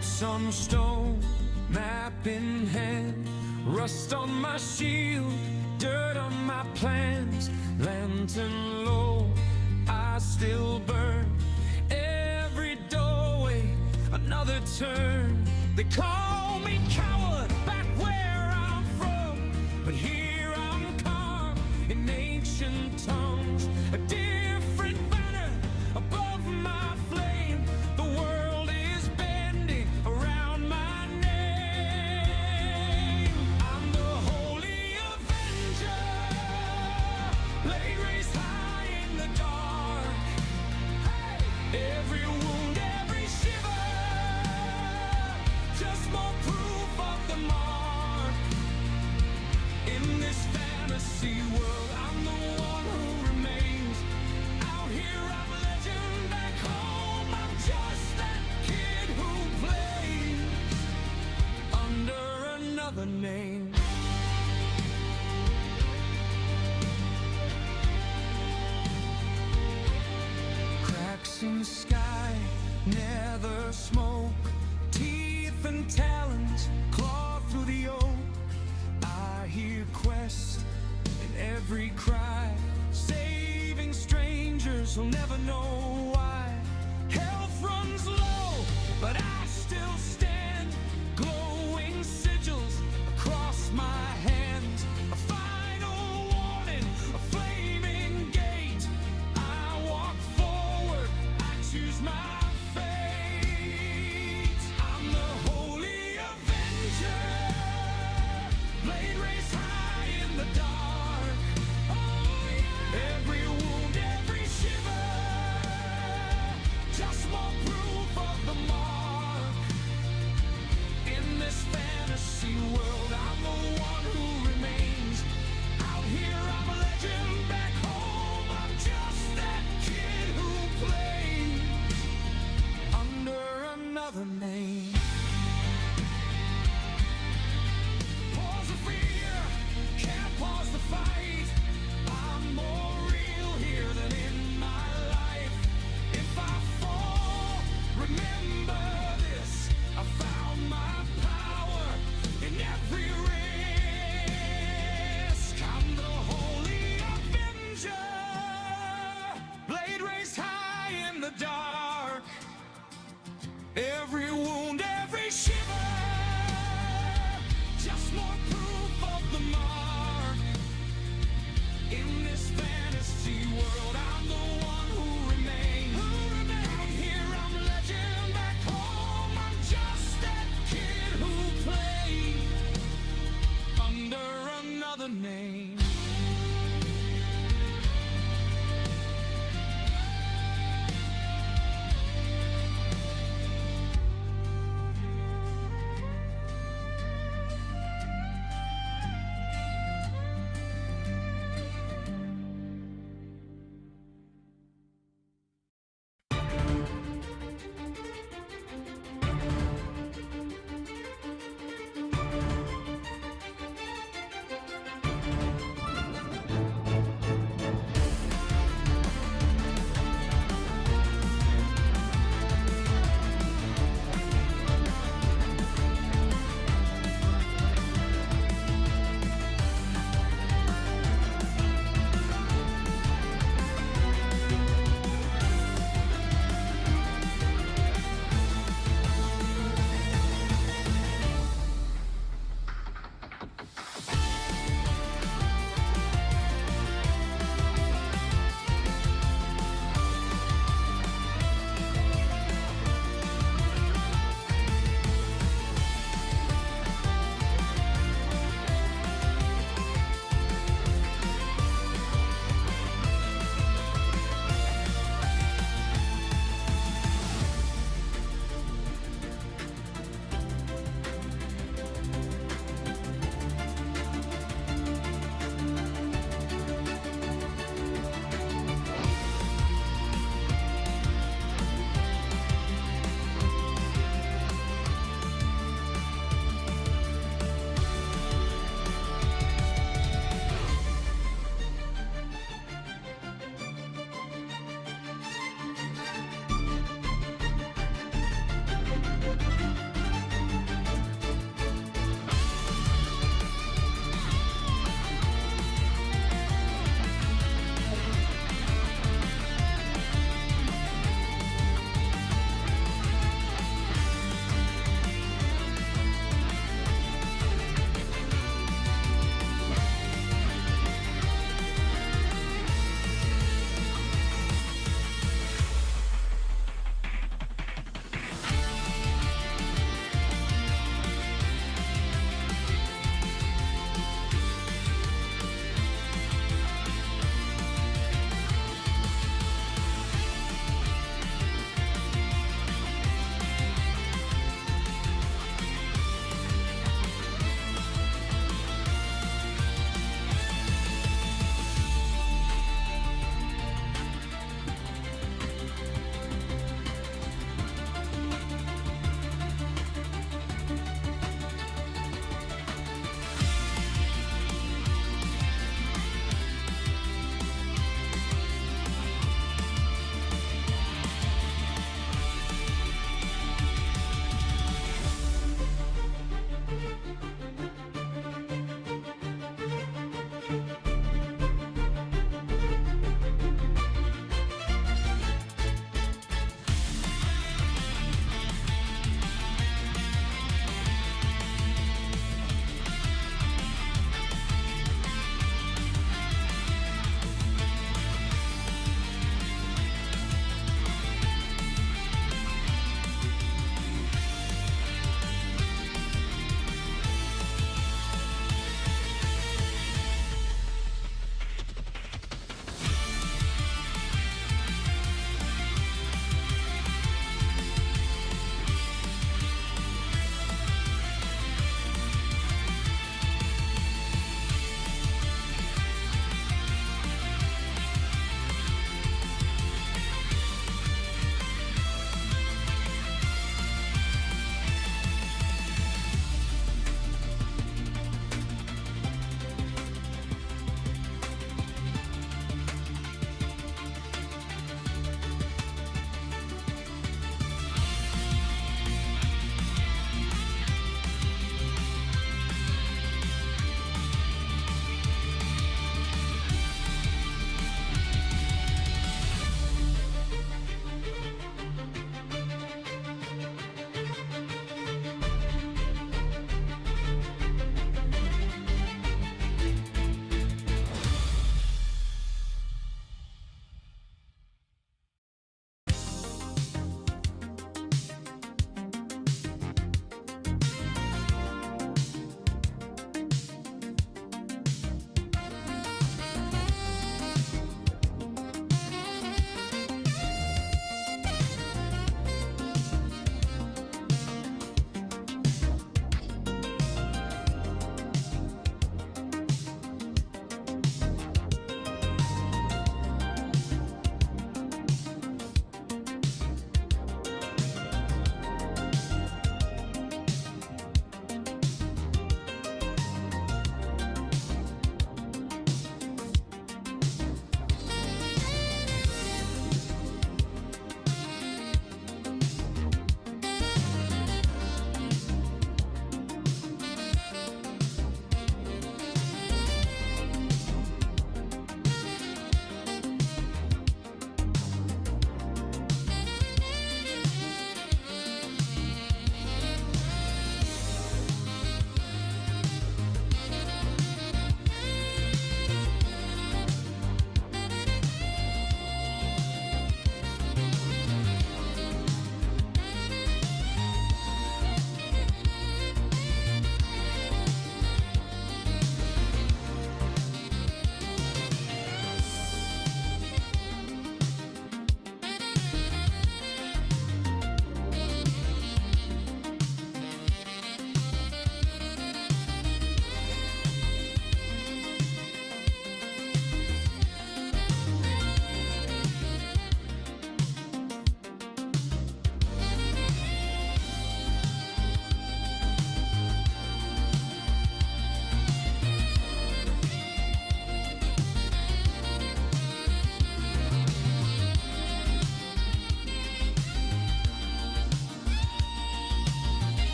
Boots on stone, map in hand, rust on my shield, dirt on my plans. Lantern low, I still burn. Every doorway, another turn. They call me coward back where I'm from, but here I'm carved in ancient tongues. A different banner above my flame. The world is bending around my name. I'm the holy avenger, blade raised high in the dark. Every wound, every shiver, just more proof of the mark. In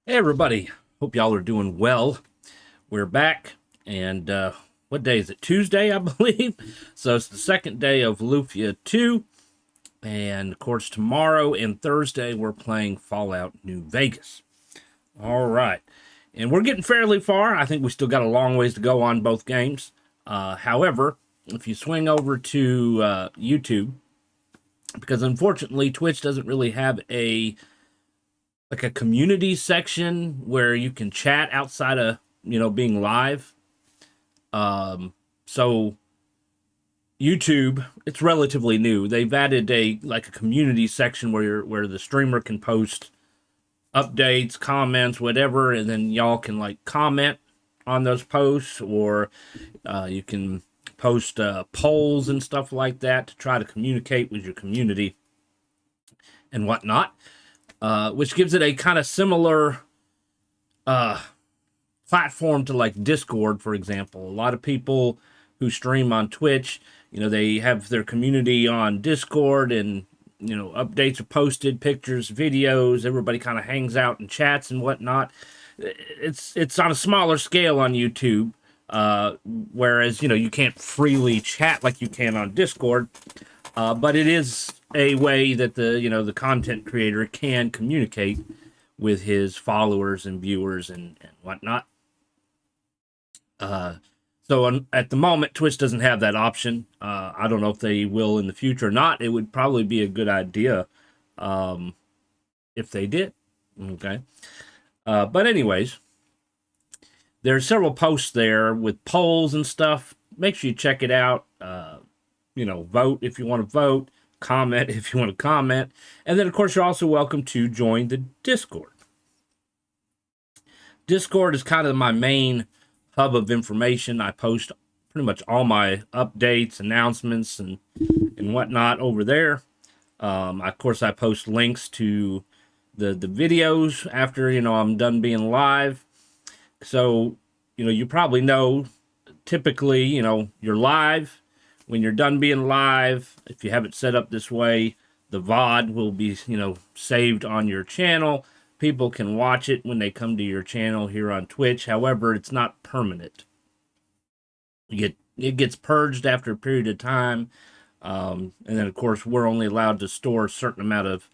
Hey everybody, hope y'all are doing well. We're back, and what day is it? Tuesday, I believe. So it's the second day of Lufia 2, and of course tomorrow and Thursday we're playing Fallout New Vegas. All right, and we're getting fairly far. I think we still got a long ways to go on both games. However, if you swing over to YouTube, because unfortunately Twitch doesn't really have a community section where you can chat outside of being live. So YouTube, it's relatively new. They've added a community section where the streamer can post updates, comments, whatever, and then y'all can like comment on those posts, or you can post polls and stuff like that to try to communicate with your community and whatnot, which gives it a kind of similar platform to like Discord, for example. A lot of people who stream on Twitch, they have their community on Discord, and updates are posted, pictures, videos. Everybody kind of hangs out and chats and whatnot. It's on a smaller scale on YouTube, whereas you can't freely chat like you can on Discord. But it is a way that the content creator can communicate with his followers and viewers and whatnot. So at the moment, Twitch doesn't have that option. I don't know if they will in the future or not. It would probably be a good idea if they did. Okay. But anyways, there are several posts there with polls and stuff. Make sure you check it out. Vote if you want to vote. Comment if you want to comment. And then, of course, you're also welcome to join the Discord. Discord is kind of my main hub of information. I post pretty much all my updates, announcements, and whatnot over there. Of course, I post links to the videos after I'm done being live. So you probably know. Typically, you're live. When you're done being live, if you have it set up this way, the VOD will be saved on your channel. People can watch it when they come to your channel here on Twitch. However, it's not permanent. It gets purged after a period of time, and then of course we're only allowed to store a certain amount of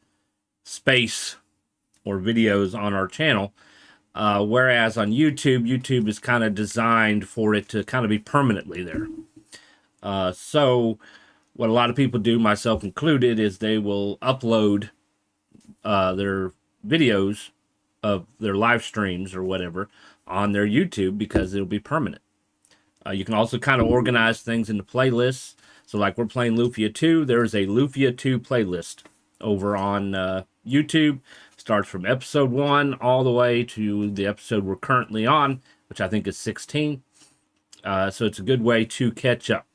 space or videos on our channel. Whereas on YouTube is kind of designed for it to kind of be permanently there. So what a lot of people do, myself included, is they will upload their videos of their live streams or whatever on their YouTube because it'll be permanent. You can also kind of organize things into playlists. So like we're playing Lufia 2, there's a Lufia 2 playlist over on YouTube. Starts from episode 1 all the way to the episode we're currently on, which I think is 16. So it's a good way to catch up.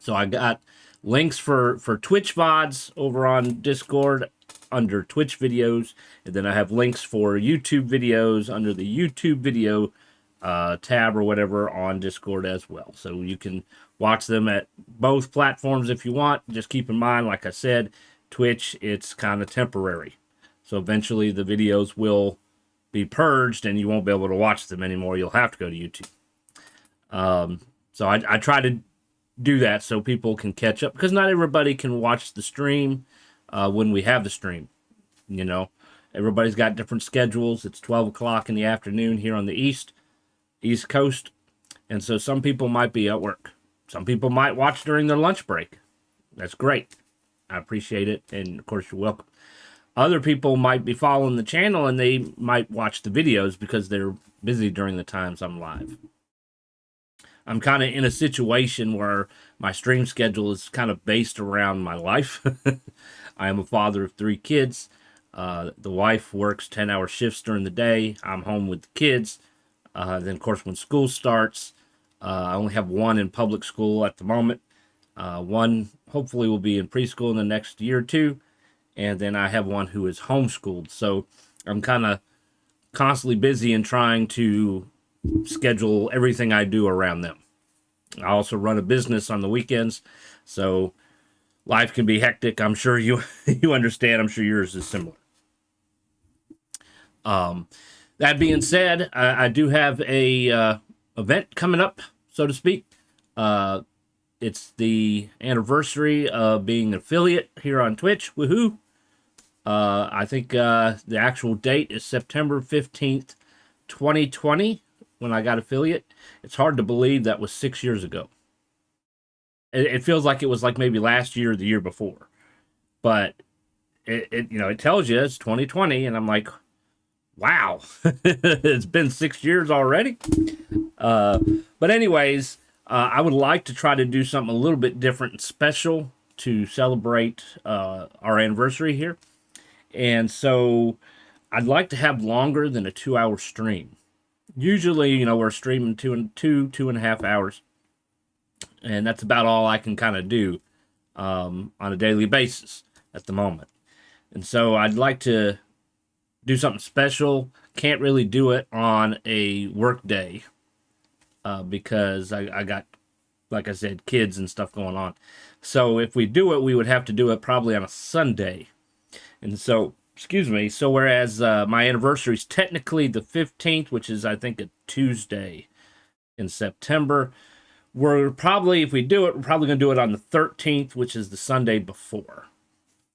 So I got links for Twitch VODs over on Discord under Twitch videos, and then I have links for YouTube videos under the YouTube video tab or whatever on Discord as well. So you can watch them at both platforms if you want. Just keep in mind, like I said, Twitch, it's kind of temporary. So eventually the videos will be purged and you won't be able to watch them anymore. You'll have to go to YouTube. So I try to do that so people can catch up, because not everybody can watch the stream when we have the stream. Everybody's got different schedules. It's 12 o'clock in the afternoon here on the East Coast, and so some people might be at work. Some people might watch during their lunch break. That's great. I appreciate it, and of course you're welcome. Other people might be following the channel and they might watch the videos because they're busy during the times I'm live. I'm kind of in a situation where my stream schedule is kind of based around my life. I am a father of 3 kids. The wife works 10-hour shifts during the day. I'm home with the kids. Then, of course, when school starts, I only have one in public school at the moment. One hopefully will be in preschool in the next year or two. And then I have one who is homeschooled. So I'm kind of constantly busy in trying to schedule everything I do around them. I also run a business on the weekends, so life can be hectic. I'm sure you you understand. I'm sure yours is similar. That being said, I do have a event coming up, so to speak. It's the anniversary of being an affiliate here on Twitch. Woohoo! I think the actual date is September 15th, 2020, when I got affiliate. It's hard to believe that was 6 years ago. It feels like it was like maybe last year or the year before. But it tells you it's 2020, and I'm like, wow, it's been 6 years already. But anyways, I would like to try to do something a little bit different and special to celebrate our anniversary here. And so I'd like to have longer than a 2-hour stream. Usually, we're streaming 2.5 hours. And that's about all I can kind of do on a daily basis at the moment. And so I'd like to do something special. Can't really do it on a work day because I got, like I said, kids and stuff going on. So if we do it, we would have to do it probably on a Sunday. And so, excuse me, so whereas my anniversary is technically the 15th, which is, I think, a Tuesday in September, we're probably, if we do it, we're probably going to do it on the 13th, which is the Sunday before.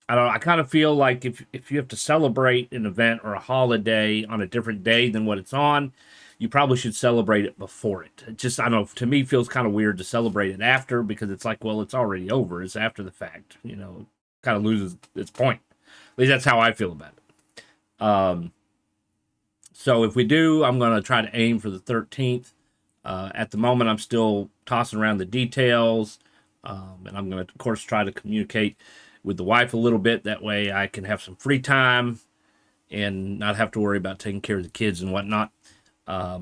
I don't know, I kind of feel like if you have to celebrate an event or a holiday on a different day than what it's on, you probably should celebrate it before it. It just, I don't know, to me feels kind of weird to celebrate it after, because it's like, well, it's already over. It's after the fact, it kind of loses its point. At least that's how I feel about it. So if we do, I'm going to try to aim for the 13th. At the moment, I'm still tossing around the details. And I'm going to, of course, try to communicate with the wife a little bit. That way I can have some free time and not have to worry about taking care of the kids and whatnot. But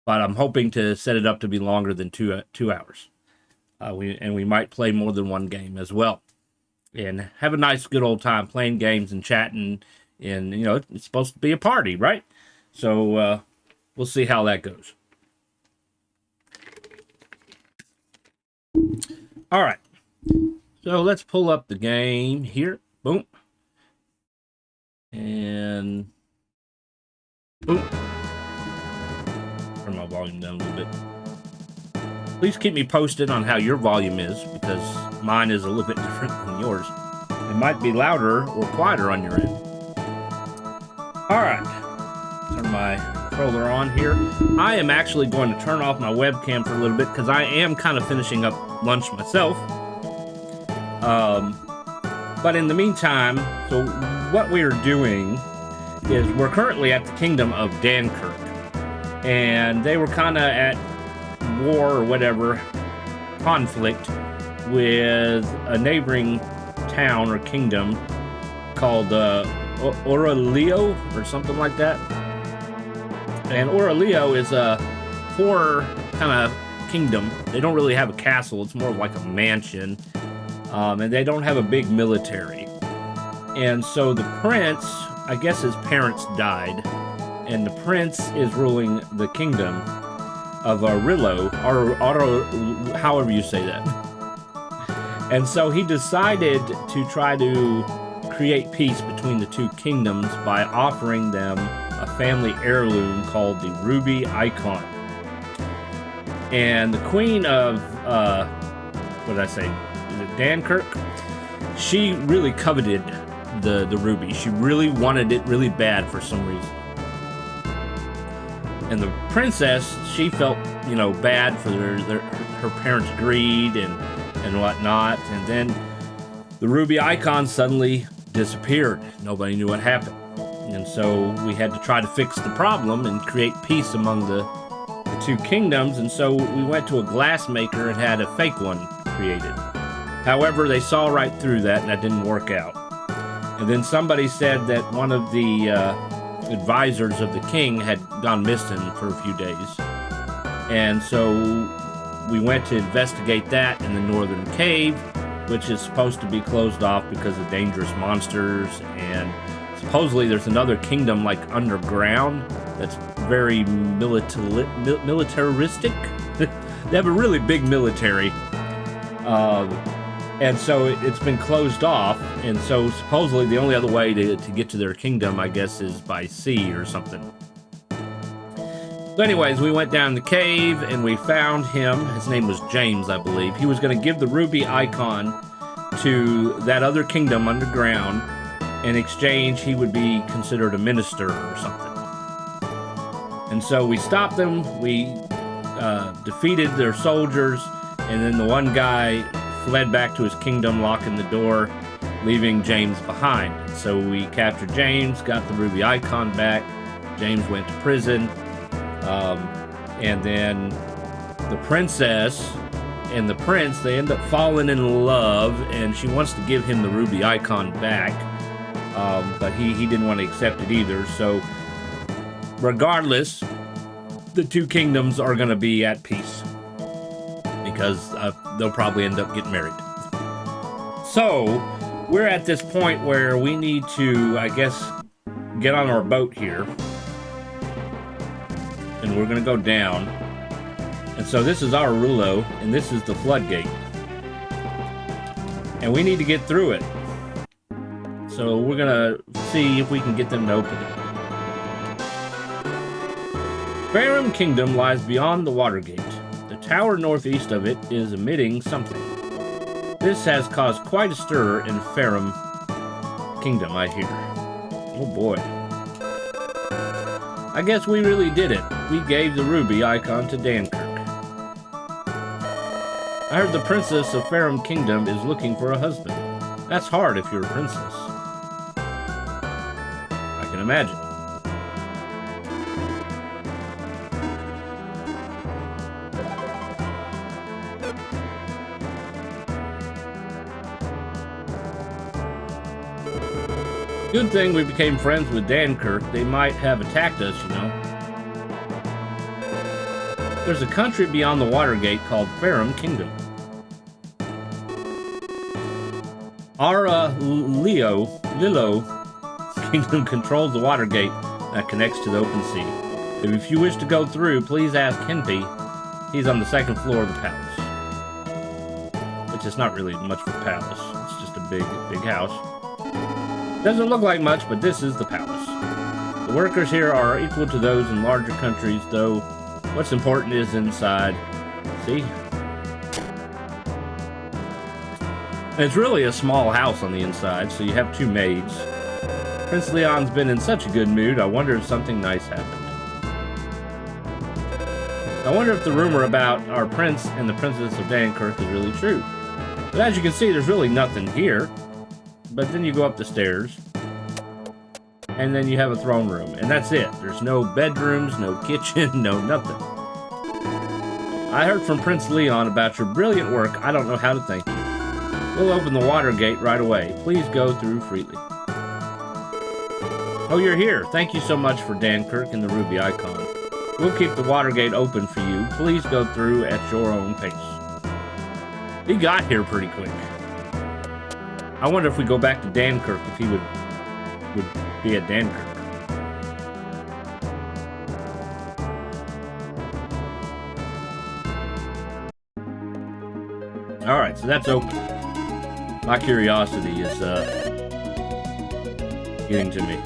I'm hoping to set it up to be longer than 2 hours. We might play more than one game as well. And have a nice, good old time playing games and chatting. And, it's supposed to be a party, right? So we'll see how that goes. All right. So let's pull up the game here. Boom. And boom. Turn my volume down a little bit. Please keep me posted on how your volume is, because mine is a little bit different than yours. It might be louder or quieter on your end. All right. Turn my controller on here. I am actually going to turn off my webcam for a little bit because I am kind of finishing up lunch myself. But in the meantime, so what we're doing is we're currently at the kingdom of Dankirk, and they were kind of at war or whatever, conflict with a neighboring town or kingdom called Aurelio or something like that. And Aurelio is a horror kind of kingdom. They don't really have a castle. It's more of like a mansion. And they don't have a big military. And so the prince, I guess his parents died, and the prince is ruling the kingdom of Aurelio, or however you say that. And so he decided to try to create peace between the two kingdoms by offering them a family heirloom called the ruby icon. And the queen of, what did I say? Is it Dankirk? She really coveted the ruby. She really wanted it really bad for some reason. And the princess, she felt, bad for her parents' greed and whatnot. And then the ruby icon suddenly disappeared. Nobody knew what happened. And so we had to try to fix the problem and create peace among the two kingdoms. And so we went to a glass maker and had a fake one created. However, they saw right through that, and that didn't work out. And then somebody said that one of the advisors of the king had gone missing for a few days. And so we went to investigate that in the northern cave, which is supposed to be closed off because of dangerous monsters. And supposedly there's another kingdom like underground that's very militaristic. They have a really big military. And so it's been closed off, and so supposedly the only other way to get to their kingdom, I guess, is by sea or something. So anyways, we went down the cave and we found him. His name was James, I believe. He was going to give the ruby icon to that other kingdom underground. In exchange, he would be considered a minister or something. And so we stopped them. We defeated their soldiers, and then the one guy fled back to his kingdom, locking the door, leaving James behind. So we captured James, got the ruby icon back. James went to prison. And then the princess and the prince, they end up falling in love, and she wants to give him the ruby icon back. But he didn't want to accept it either. So regardless, the two kingdoms are going to be at peace, because they'll probably end up getting married. So we're at this point where we need to, I guess, get on our boat here. And we're going to go down. And so this is our rouleau, and this is the floodgate. And we need to get through it. So we're going to see if we can get them to open it. Farum Kingdom lies beyond the Watergate. The tower northeast of it is emitting something. This has caused quite a stir in Farum Kingdom, I hear. Oh boy. I guess we really did it. We gave the ruby icon to Dankirk. I heard the princess of Farum Kingdom is looking for a husband. That's hard if you're a princess. I can imagine. Good thing we became friends with Dankirk. They might have attacked us, you know. There's a country beyond the Watergate called Farum Kingdom. Our Lilo Kingdom controls the Watergate that connects to the open sea. If you wish to go through, please ask Henpy. He's on the second floor of the palace. Which is not really much of a palace. It's just a big house. Doesn't look like much, but this is the palace. The workers here are equal to those in larger countries, though what's important is inside. See? And it's really a small house on the inside, so you have two maids. Prince Leon's been in such a good mood, I wonder if something nice happened. I wonder if the rumor about our prince and the princess of Dankirk is really true. But as you can see, there's really nothing here. But then you go up the stairs, and then you have a throne room, and that's it. There's no bedrooms, no kitchen, no nothing. I heard from Prince Leon about your brilliant work. I don't know how to thank you. We'll open the Watergate right away. Please go through freely. Oh, you're here. Thank you so much for Dankirk and the ruby icon. We'll keep the Watergate open for you. Please go through at your own pace. He got here pretty quick. I wonder if we go back to Dankirk, if he would be at Dankirk. Alright, so that's open. My curiosity is getting to me.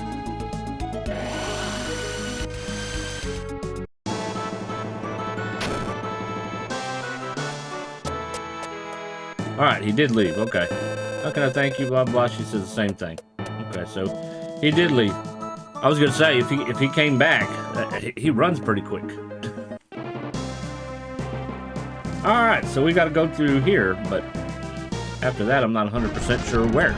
Alright, he did leave, okay. How can I thank you, blah, blah, she says the same thing. Okay, so he did leave. I was going to say, if he came back, he runs pretty quick. Alright, so we got to go through here, but after that, I'm not 100% sure where.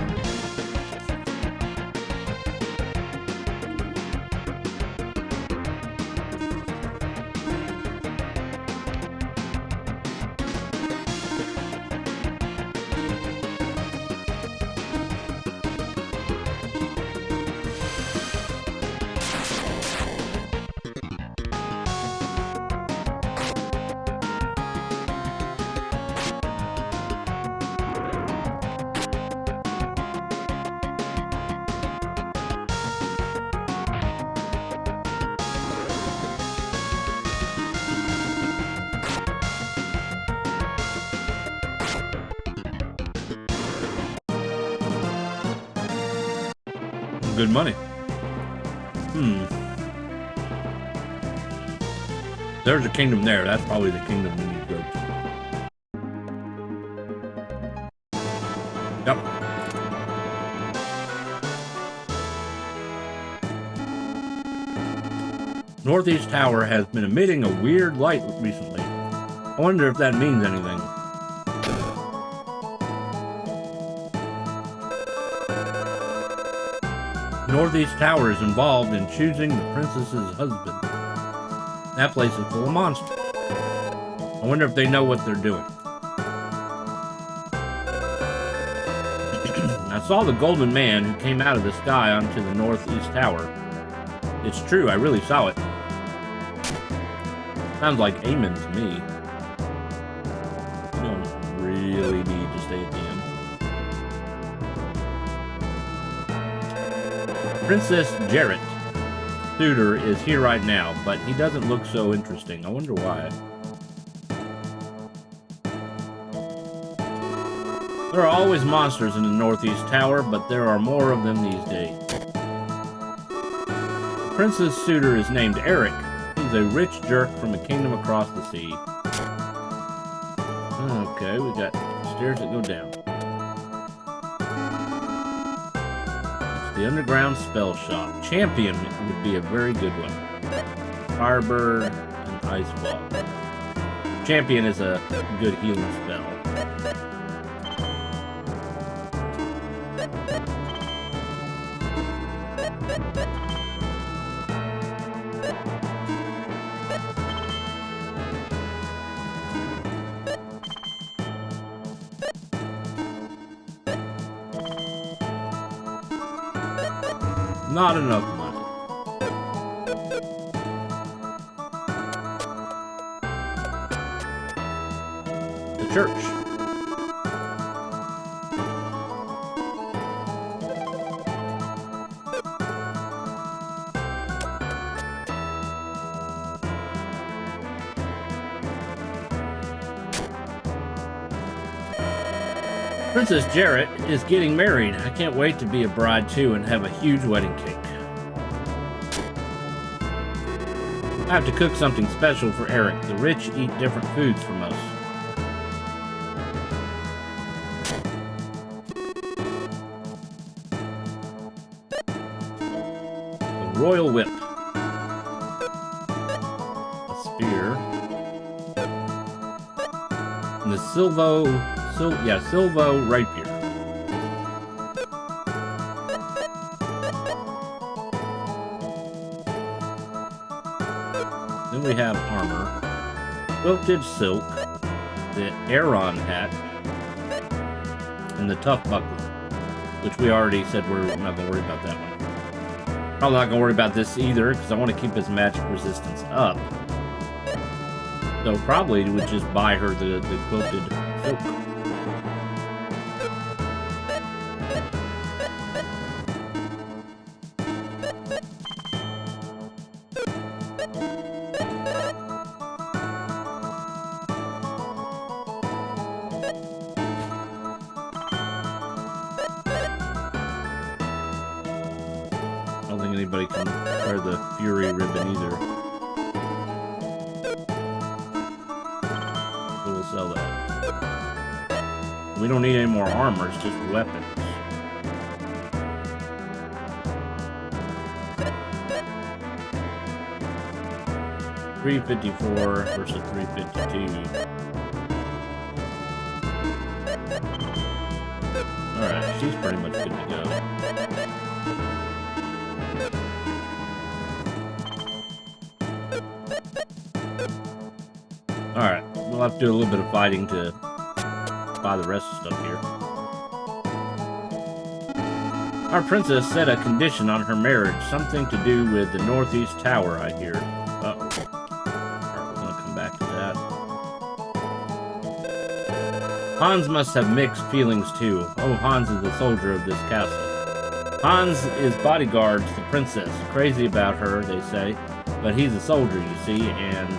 good money. There's a kingdom there. That's probably the kingdom we need to go to. Yep. Northeast Tower has been emitting a weird light recently. I wonder if that means anything. Northeast Tower is involved in choosing the princess's husband. That place is full of monsters. I wonder if they know what they're doing. I saw the golden man who came out of the sky onto the Northeast Tower. It's true, I really saw it. Sounds like amen to me. You don't really need to stay at the end. Princess Jarrett suitor is here right now, but he doesn't look so interesting. I wonder why. There are always monsters in the Northeast Tower, but there are more of them these days. The princess suitor is named Eric. He's a rich jerk from a kingdom across the sea. Okay, we got stairs that go down. The underground spell shop. Champion would be a very good one. Firebird and Ice Ball. Champion is a good healing spell. Not enough money. The church. Princess Jarrett is getting married. I can't wait to be a bride too and have a huge wedding cake. I have to cook something special for Eric. The rich eat different foods from us. The royal whip. A spear. And the Silvo rapier. Then we have armor, quilted silk, the Aeron hat, and the tough buckler, which we already said we're not going to worry about that one. Probably not going to worry about this either, because I want to keep his magic resistance up. So probably we would just buy her the quilted silk. I don't think anybody can wear the Fury ribbon either. So we'll sell that. We don't need any more armor, it's just weapons. $354 versus $352. Alright, she's pretty much good to go. Alright, we'll have to do a little bit of fighting to buy the rest of stuff here. Our princess set a condition on her marriage, something to do with the Northeast Tower, I hear. Uh-oh. Alright, we're gonna come back to that. Hans must have mixed feelings too. Oh, Hans is the soldier of this castle. Hans is bodyguards the princess. Crazy about her, they say. But he's a soldier, you see, and...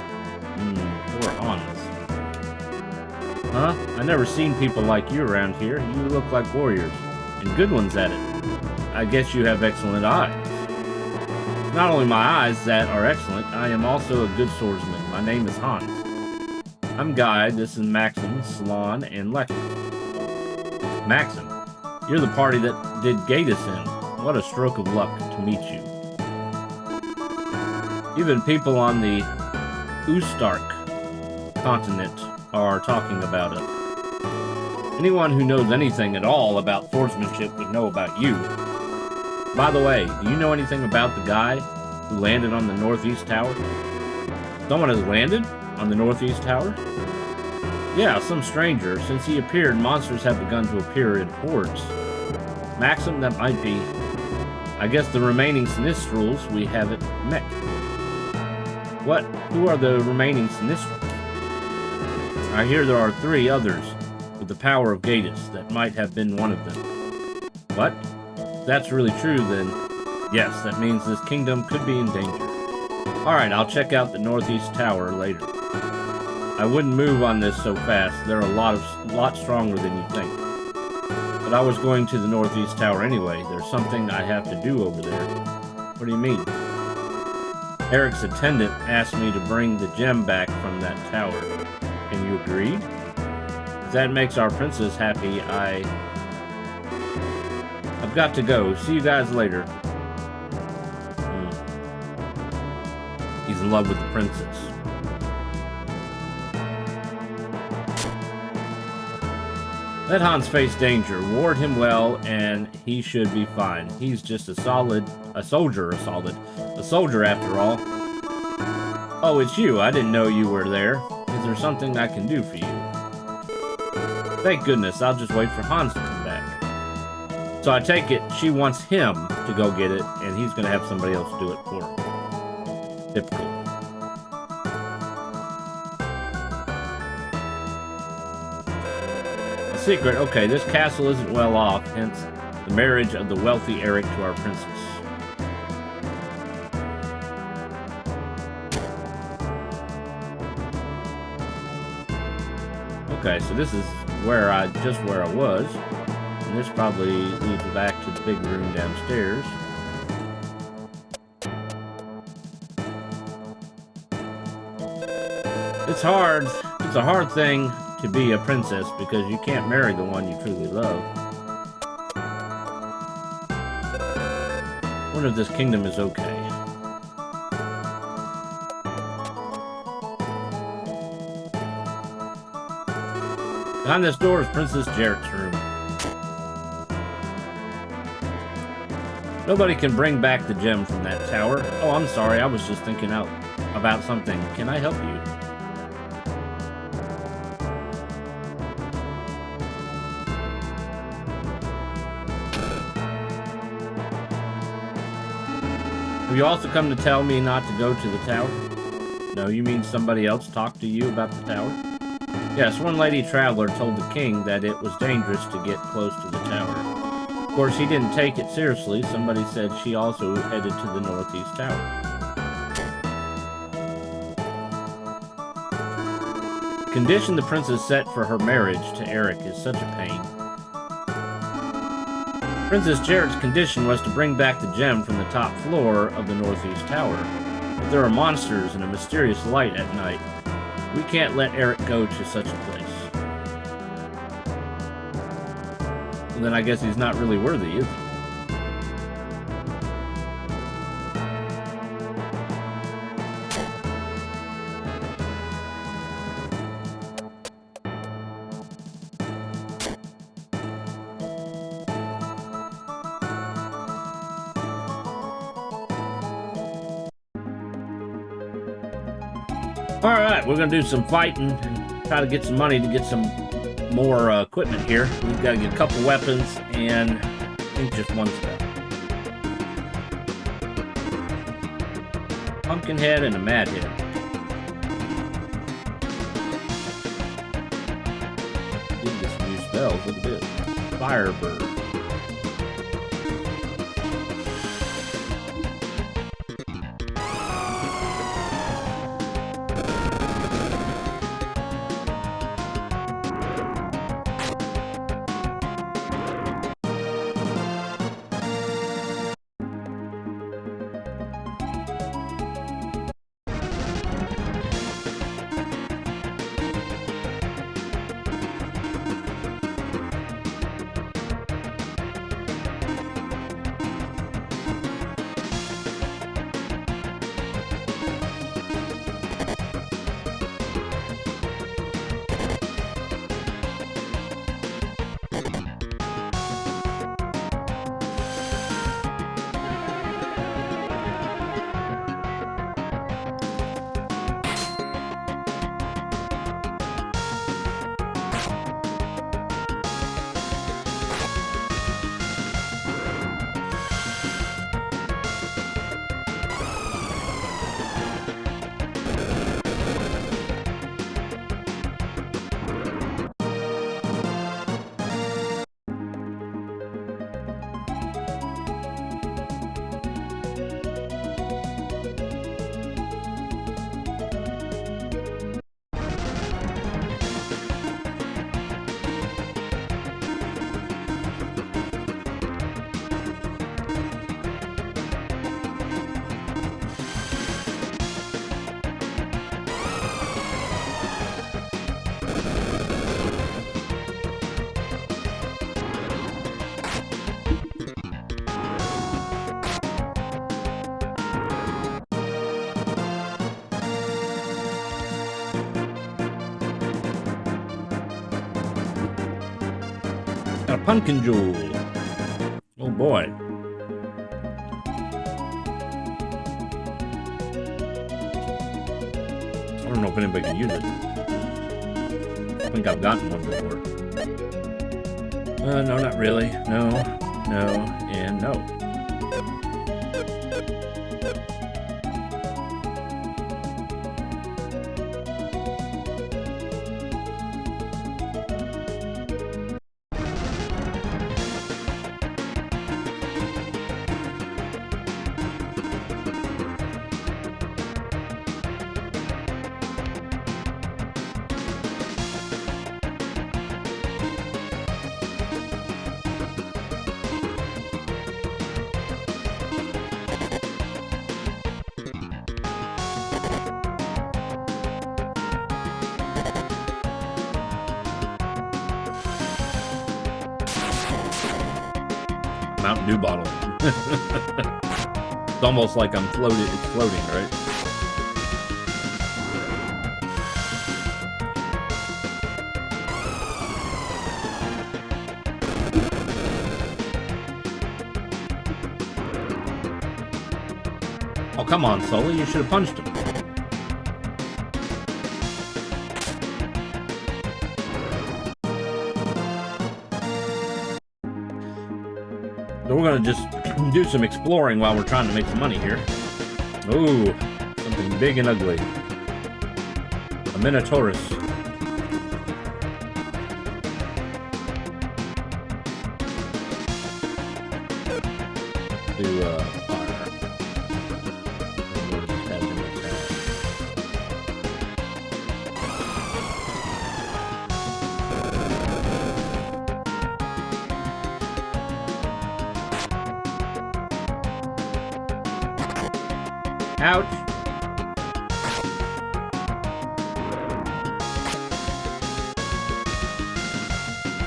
poor Hans. Huh? I never seen people like you around here. You look like warriors. And good ones at it. I I guess you have excellent eyes. Not only my eyes that are excellent, I am also a good swordsman. My name is Hans. I'm Guy, this is Maxim, Salon, and Lecky. Maxim, you're the party that did Gatus in. What a stroke of luck to meet you. Even people on the Ustark continent are talking about it. Anyone who knows anything at all about swordsmanship would know about you. By the way, do you know anything about the guy who landed on the Northeast Tower? Someone has landed on the Northeast Tower? Yeah, some stranger. Since he appeared, monsters have begun to appear in hordes. Maxim, that might be. I guess the remaining Sinistrals we haven't met. What? Who are the remaining Sinistrals? I hear there are 3 others with the power of Gatus. That might have been one of them. What? If that's really true, then yes, that means this kingdom could be in danger. Alright, I'll check out the Northeast Tower later. I wouldn't move on this so fast. They're a lot stronger than you think. But I was going to the Northeast Tower anyway. There's something I have to do over there. What do you mean? Eric's attendant asked me to bring the gem back from that tower. And you agreed? If that makes our princess happy, I've got to go. See you guys later. He's in love with the princess. Let Hans face danger. Ward him well, and he should be fine. He's just a soldier after all. Oh, it's you. I didn't know you were there. Is there something I can do for you? Thank goodness. I'll just wait for Hans to come back. So I take it she wants him to go get it, and he's going to have somebody else do it for him. Typical. Secret. Okay, this castle isn't well off, hence the marriage of the wealthy Eric to our princess. Okay, so this is where I was, and this probably leads back to the big room downstairs. It's a hard thing to be a princess because you can't marry the one you truly love. I wonder if this kingdom is okay. Behind this door is Princess Jarrett's room. Nobody can bring back the gem from that tower. Oh, I'm sorry, I was just thinking out about something. Can I help you? Have you also come to tell me not to go to the tower? No, you mean somebody else talked to you about the tower? Yes, one lady traveler told the king that it was dangerous to get close to the tower. Of course, he didn't take it seriously. Somebody said she also headed to the Northeast Tower. The condition the princess set for her marriage to Eric is such a pain. Princess Jarrett's condition was to bring back the gem from the top floor of the Northeast Tower. But there are monsters and a mysterious light at night. We can't let Eric go to such a place. Well, then I guess he's not really worthy, is he? Alright, we're going to do some fighting and try to get some money to get some more equipment here. We've got to get a couple weapons and I think just one spell. Pumpkinhead and a Madhead. Did get some new spells, look at this. Firebird. Got a pumpkin jewel. Oh boy. I don't know if anybody can use it. I think I've gotten one before. No, not really. No, and no. Mountain Dew bottle. It's almost like I'm floating. It's floating, right? Oh, come on, Sully. You should have punched him. So we're gonna just do some exploring while we're trying to make some money here. Ooh, something big and ugly. A Minotaurus. To fire. Ouch.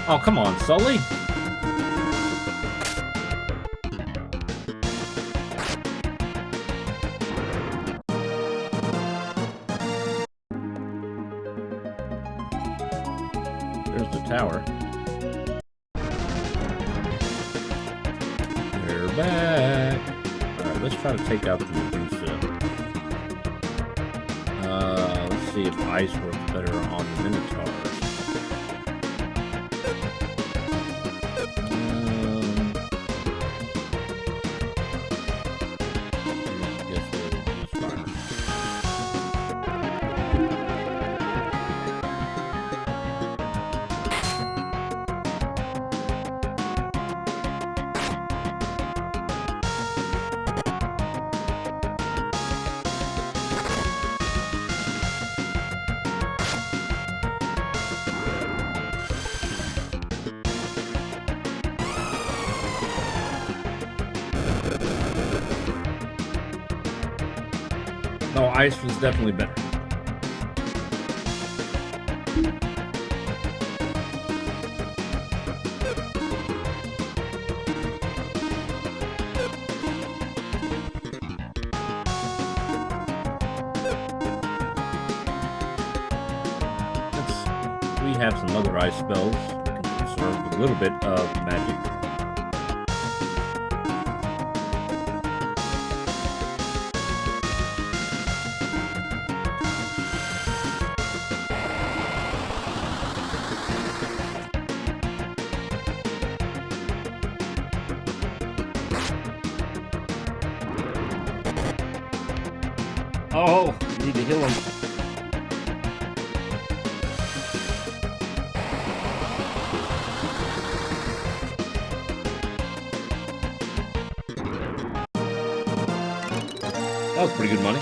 Oh, come on, Sully. There's the tower. We're back. Alright, let's try to take out the Medusa. Let's see if ice works better on the Minotaurs. I guess we'll use fire. No, ice was definitely better. We have some other ice spells. We can conserve a little bit of magic. Oh, you need to heal him. That was pretty good money.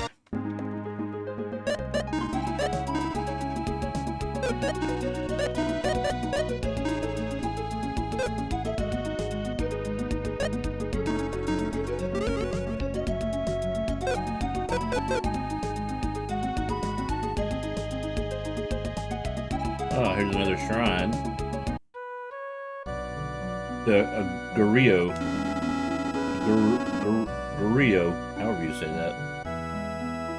Oh, here's another shrine. The Gurio. Gurio, however you say that.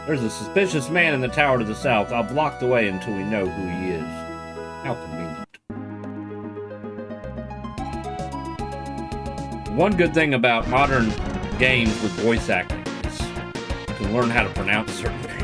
There's a suspicious man in the tower to the south. I'll block the way until we know who he is. How convenient. One good thing about modern games with voice acting is you can learn how to pronounce certain things.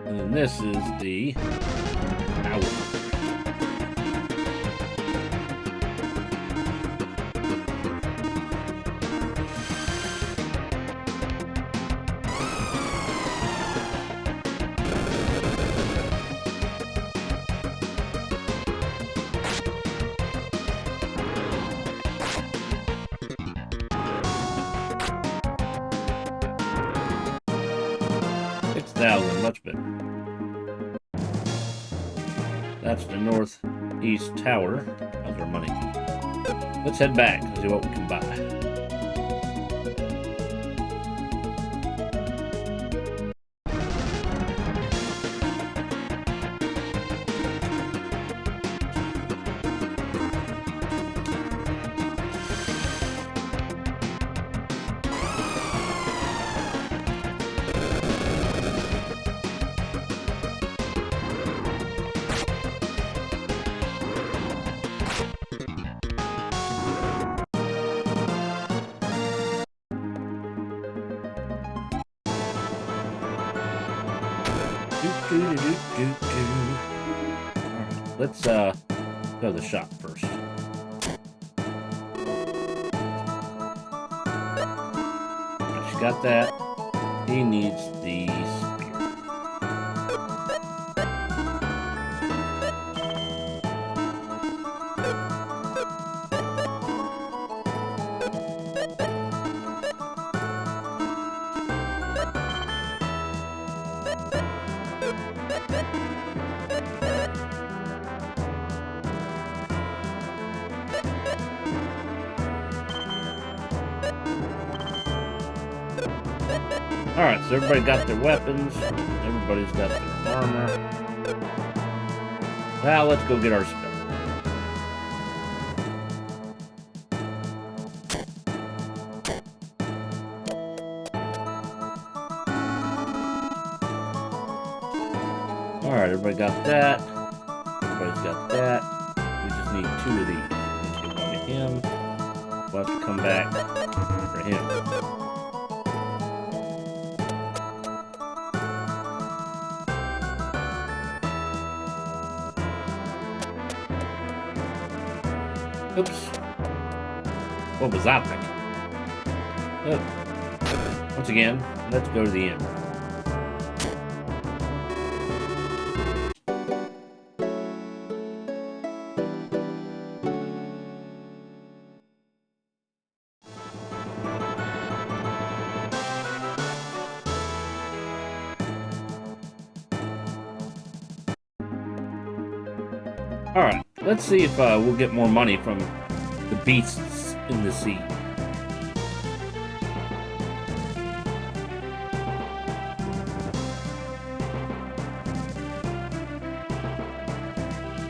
And this is the tower. Much better. That's the northeast tower. How's our money? Let's head back and see what we can buy. Alright, let's go to the shop first. Alright, she got that. He needs the spear. Alright, so everybody got their weapons. Everybody's got their armor. Now let's go get our spell. Alright, everybody got that. Everybody's got that. We just need 2 of these. Let's give one to him. We'll have to come back for him. Oops. What was that thing? Once again, let's go to the inn. Alright, let's see if we'll get more money from the beasts in the sea.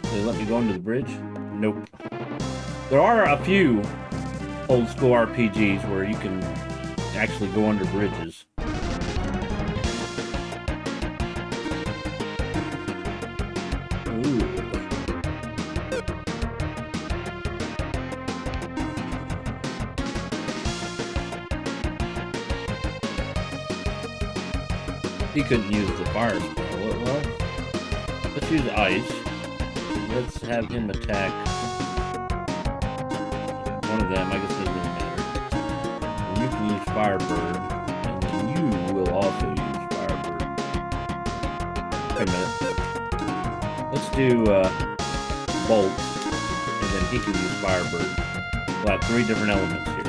Did they let me go under the bridge? Nope. There are a few old school RPGs where you can actually go under bridges. He couldn't use the fire spell. Well, let's use ice. Let's have him attack one of them. I guess it doesn't really matter. And you can use Firebird, and then you will also use Firebird. Wait a minute. Let's do Bolt, and then he can use Firebird. We'll have 3 different elements here.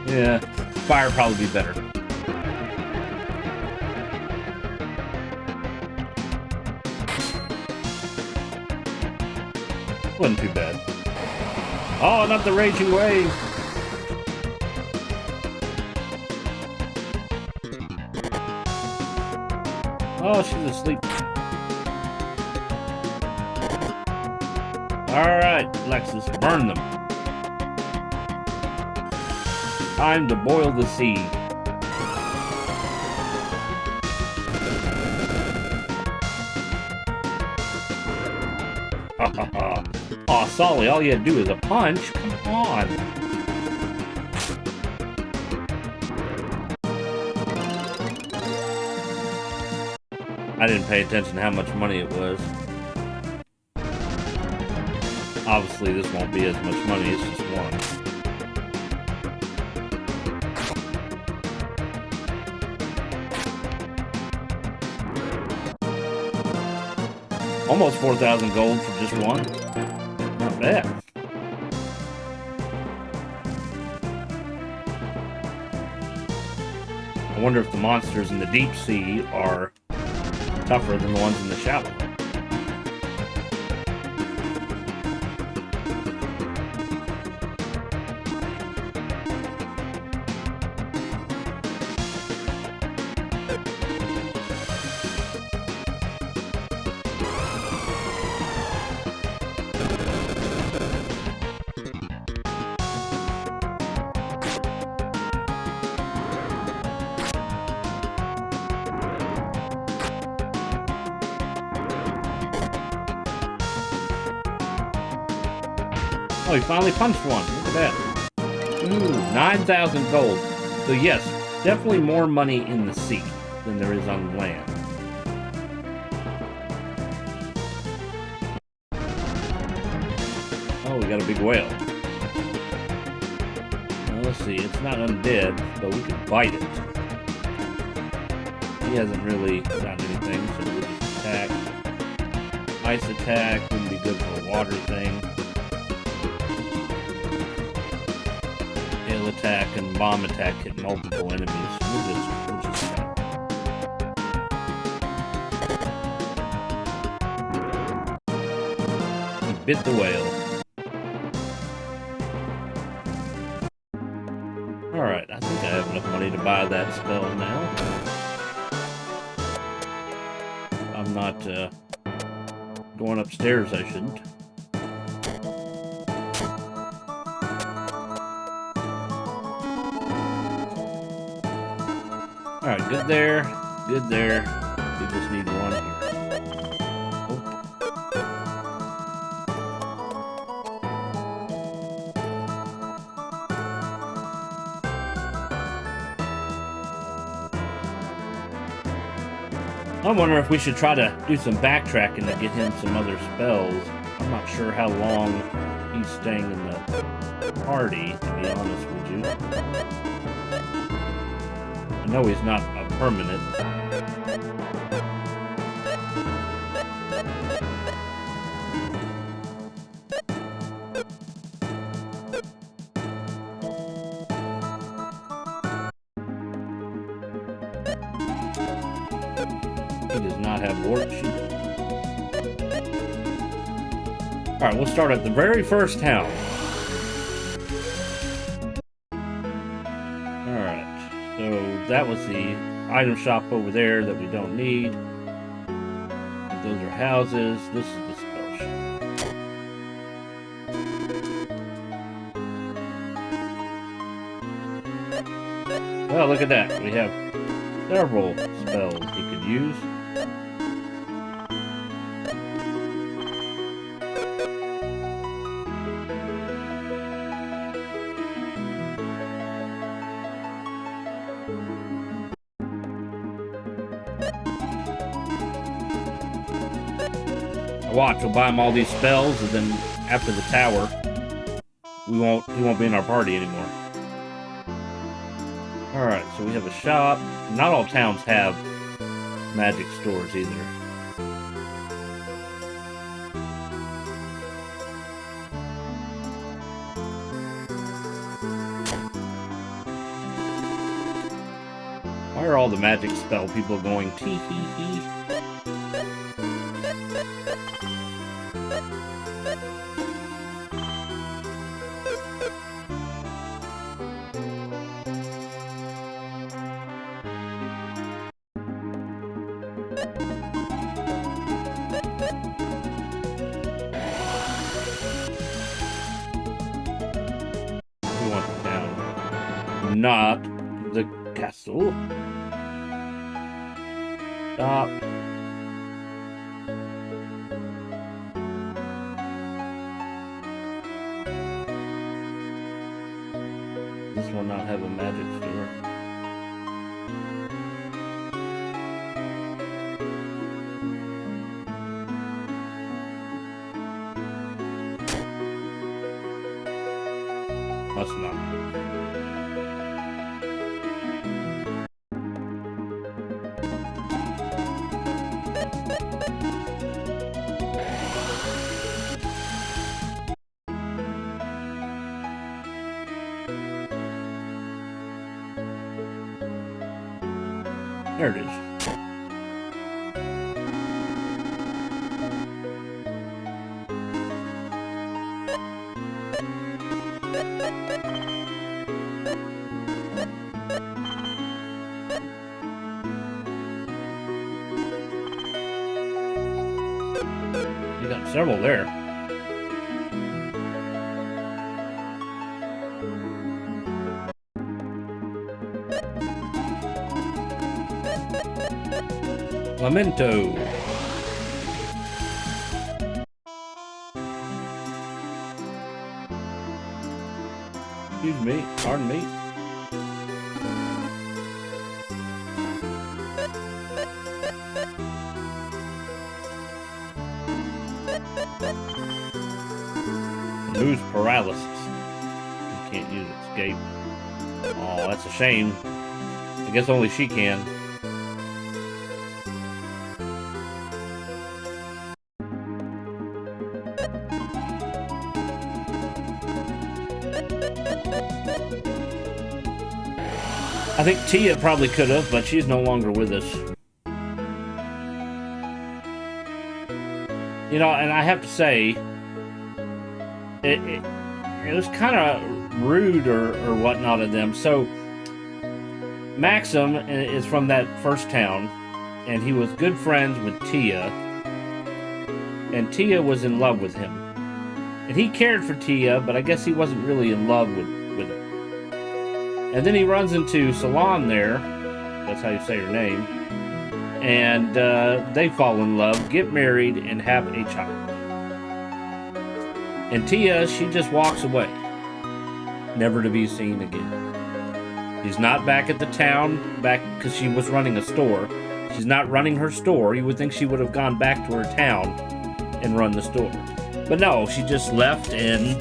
Yeah, fire probably be better. Wasn't too bad. Oh, not the raging wave. Oh, she's asleep. Alright, Lexus, burn them. Time to boil the sea. Ha ha ha. Aw, Solly, all you had to do is a punch. Come on. I didn't pay attention to how much money it was. Obviously, this won't be as much money, it's just one. Almost 4,000 gold for just one. Not bad. I wonder if the monsters in the deep sea are tougher than the ones in the shallow. Oh, he finally punched one. Look at that. Ooh, 9,000 gold. So yes, definitely more money in the sea than there is on land. Oh, we got a big whale. Now, let's see, it's not undead, but we can bite it. He hasn't really done anything, so we'll just attack. Ice attack wouldn't be good for a water thing. Hail attack and bomb attack hit multiple enemies. We'll just attack. He bit the whale. Alright, I think I have enough money to buy that spell now. I'm not going upstairs, I shouldn't. Alright, good there, good there. We just need one here. Oh. I wonder if we should try to do some backtracking to get him some other spells. I'm not sure how long he's staying in the party, to be honest with you. I know he's not a permanent. He does not have warp shield. Alright, we'll start at the very first town. So that was the item shop over there that we don't need. Those are houses. This is the spell shop. Well, look at that. We have several spells he could use. Watch, we'll buy him all these spells, and then after the tower, he won't be in our party anymore. Alright, so we have a shop. Not all towns have magic stores either. all the magic spell people going tee hee hee. We want the town, not the castle. Stop. This will not have a magic store. Must not. There it is. You got several there. Lamento. Excuse me, pardon me. Lose paralysis. You can't use escape. Oh, that's a shame. I guess only she can. I think Tia probably could have, but she's no longer with us. You know, and I have to say, it was kind of rude or whatnot of them. So, Maxim is from that first town, and he was good friends with Tia, and Tia was in love with him. And he cared for Tia, but I guess he wasn't really in love with her. And then he runs into Salon there, that's how you say her name, and they fall in love, get married, and have a child. And Tia, she just walks away, never to be seen again. She's not back at the town, back because she was running a store. She's not running her store. You would think she would have gone back to her town and run the store. But no, she just left, and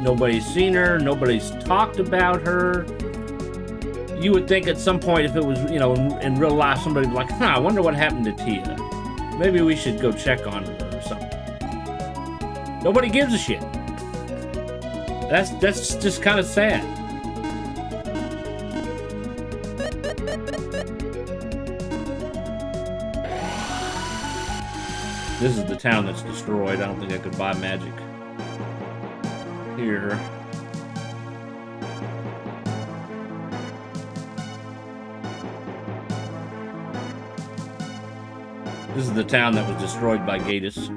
nobody's seen her. Nobody's talked about her. You would think at some point, if it was, you know, in real life, somebody would be like, I wonder what happened to Tia. Maybe we should go check on her or something. Nobody gives a shit. That's just kind of sad. This is the town that's destroyed. I don't think I could buy magic here. This is the town that was destroyed by Gatus.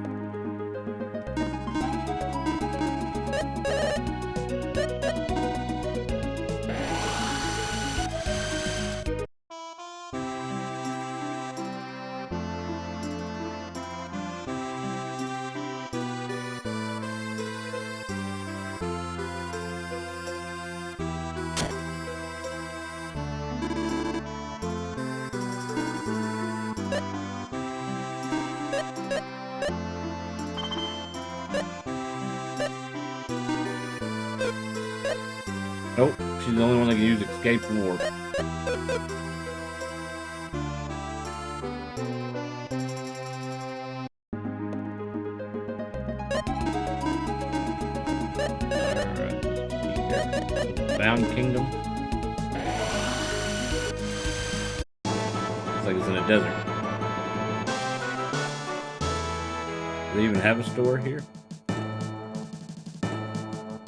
Nope, she's the only one that can use escape from warp. Alright, Bound Kingdom. desert. Do they even have a store here?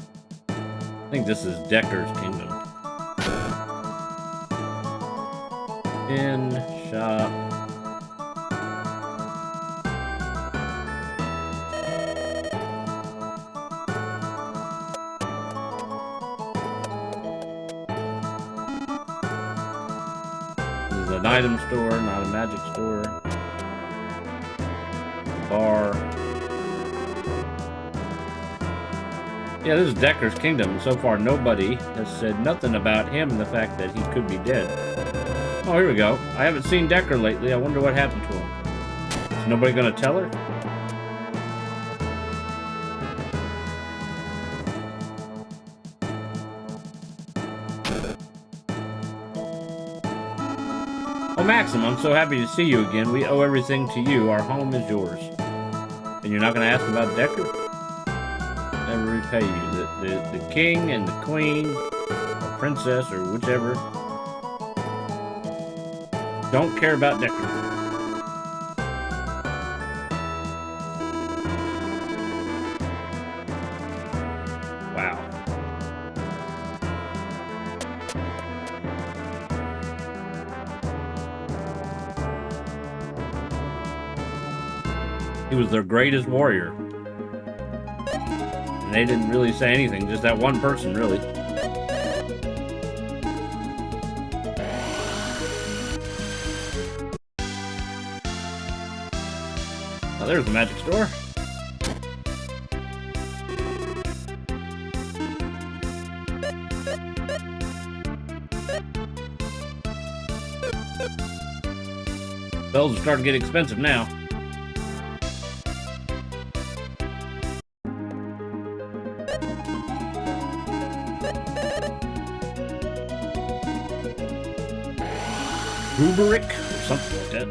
I think this is Decker's Kingdom. In shop. This is an item store, not a magic store. Bar. Yeah, this is Decker's Kingdom. So far, nobody has said nothing about him and the fact that he could be dead. Oh, here we go. I haven't seen Decker lately. I wonder what happened to him. Is nobody gonna tell her? Oh, Maxim, I'm so happy to see you again. We owe everything to you. Our home is yours. And you're not gonna ask about Decker? Never repay you. The king and the queen, or princess, or whichever, don't care about Decker. Wow. He was their greatest warrior. And they didn't really say anything, just that one person, really. Oh, there's the magic store. Bells are starting to get expensive now. Ruberick or something like that.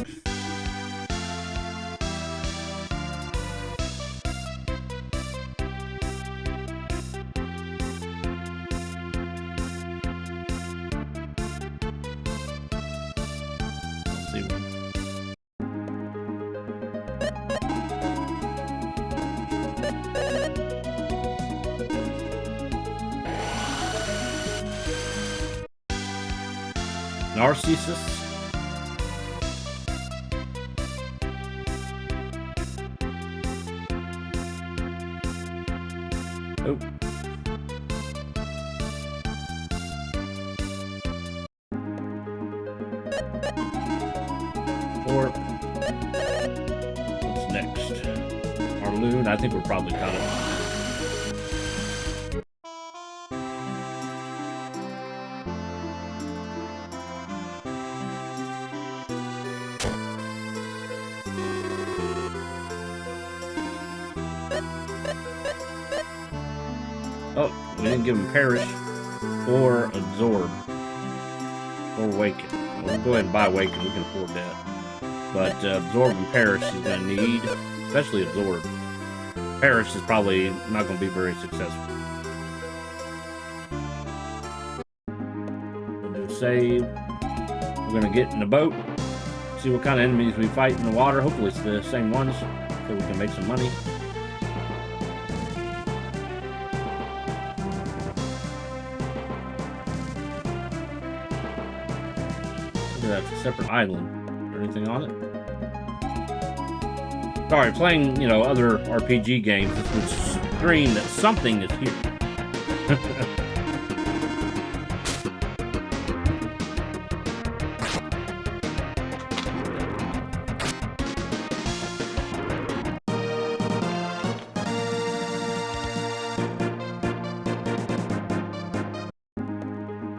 Let's see. Narcissus. Oh. Or what's next? Arloon. I think we're probably caught up. Oh, we didn't give him Perish or Absorb or Waken. We'll go ahead and buy Waken. We can afford that. But Absorb and Perish he's going to need, especially Absorb. Perish is probably not going to be very successful. We'll do save. We're going to get in the boat, see what kind of enemies we fight in the water. Hopefully it's the same ones, so we can make some money. That's a separate island. Is there anything on it? Sorry, playing, other RPG games, this would scream that something is here.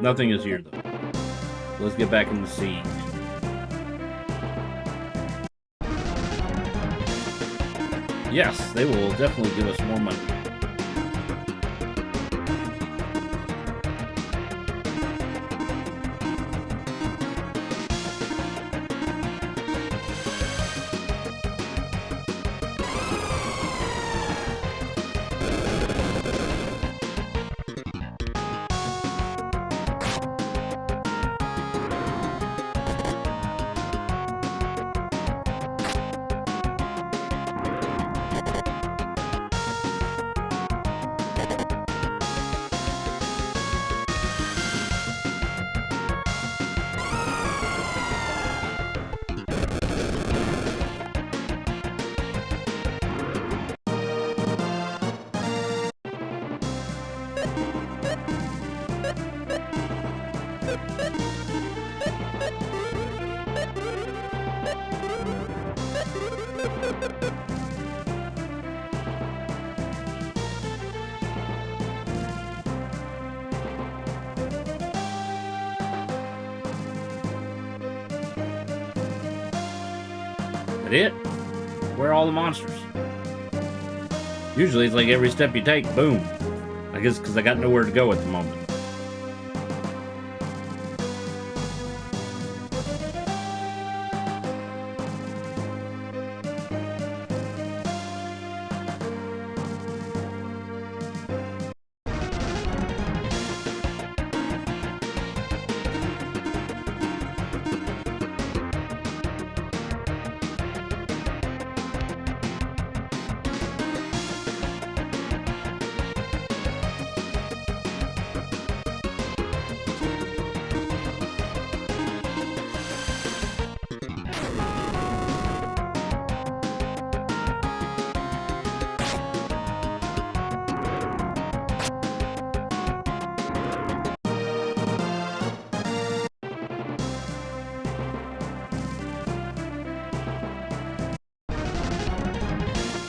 Nothing is here, though. Let's get back in the siege. Yes, they will definitely give us more money. That it? Where are all the monsters? Usually it's like every step you take, boom. I guess because I got nowhere to go at the moment.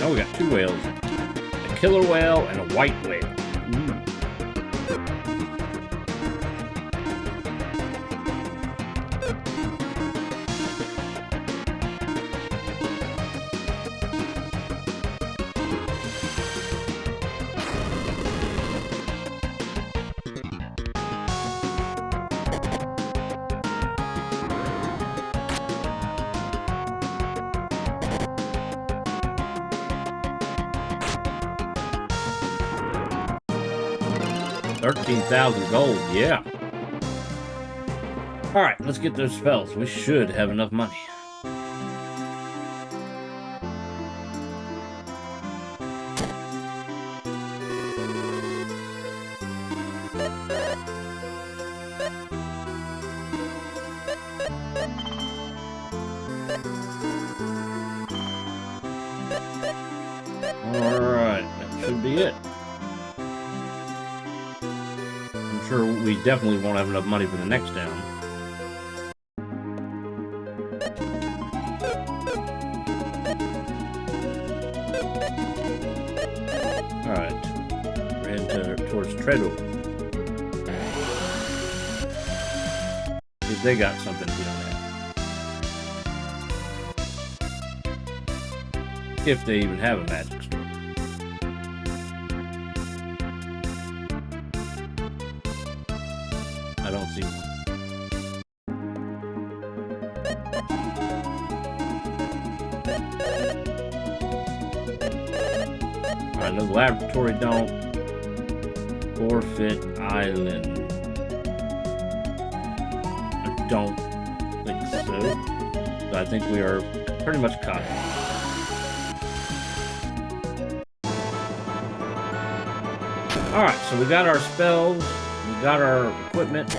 Oh, we got two whales. A killer whale and a white whale. Ooh. $13,000 gold, yeah. Alright, let's get those spells. We should have enough money. Alright, that should be it. Sure, we definitely won't have enough money for the next down. Alright. We're heading towards Treadle. If they got something we don't have. If they even have a magic store. I don't see one. Alright, no laboratory don't. Forfeit Island. I don't think so. So I think we are pretty much caught. Alright, so we got our spells. We got our equipment.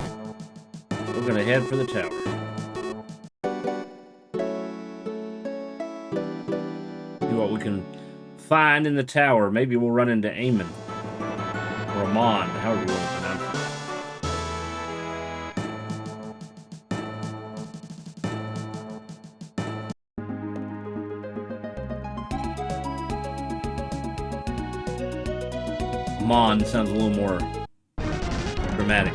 We're gonna head for the tower. See what we can find in the tower. Maybe we'll run into Amon. Or Amon, however you want to pronounce it. Amon sounds a little more dramatic.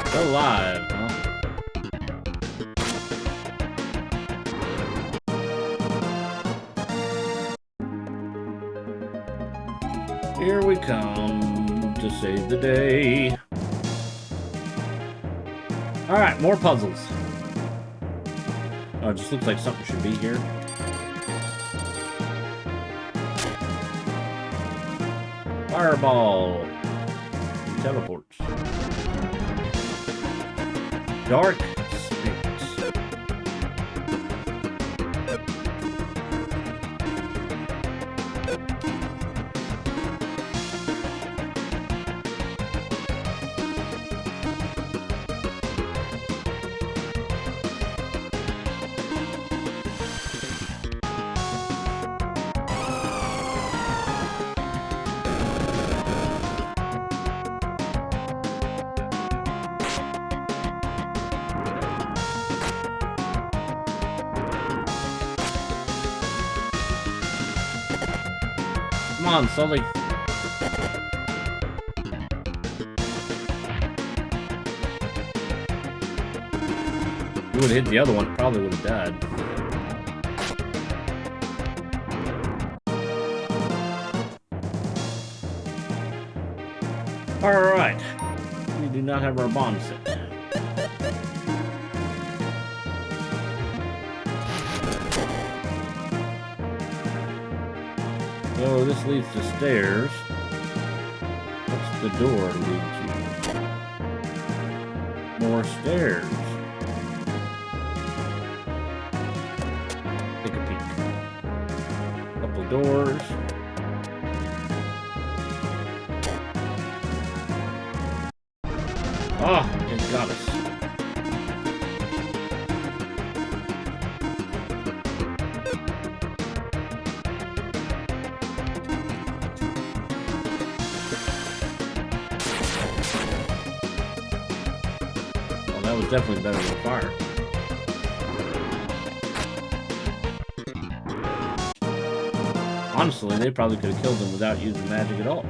Still alive, huh? Here we come to save the day. Alright, more puzzles. Oh, it just looks like something should be here. Fireball. Teleports. Dark spirits. Come on, Sully. If you would have hit the other one, it probably would have died. Alright. We do not have our bomb set. So this leads to stairs. What's the door lead to? More stairs. Take a peek. Couple doors. Ah, it got us. Well, that was definitely better than fire. Honestly, they probably could have killed him without using magic at all.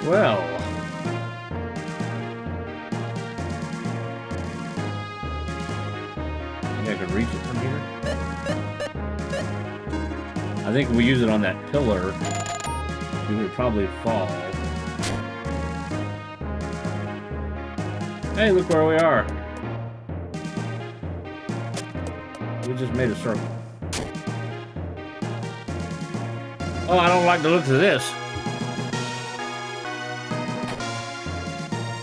Well, I think I could reach it from here. I think if we use it on that pillar, we would probably fall. Hey, look where we are. We just made a circle. Oh, I don't like the looks of this.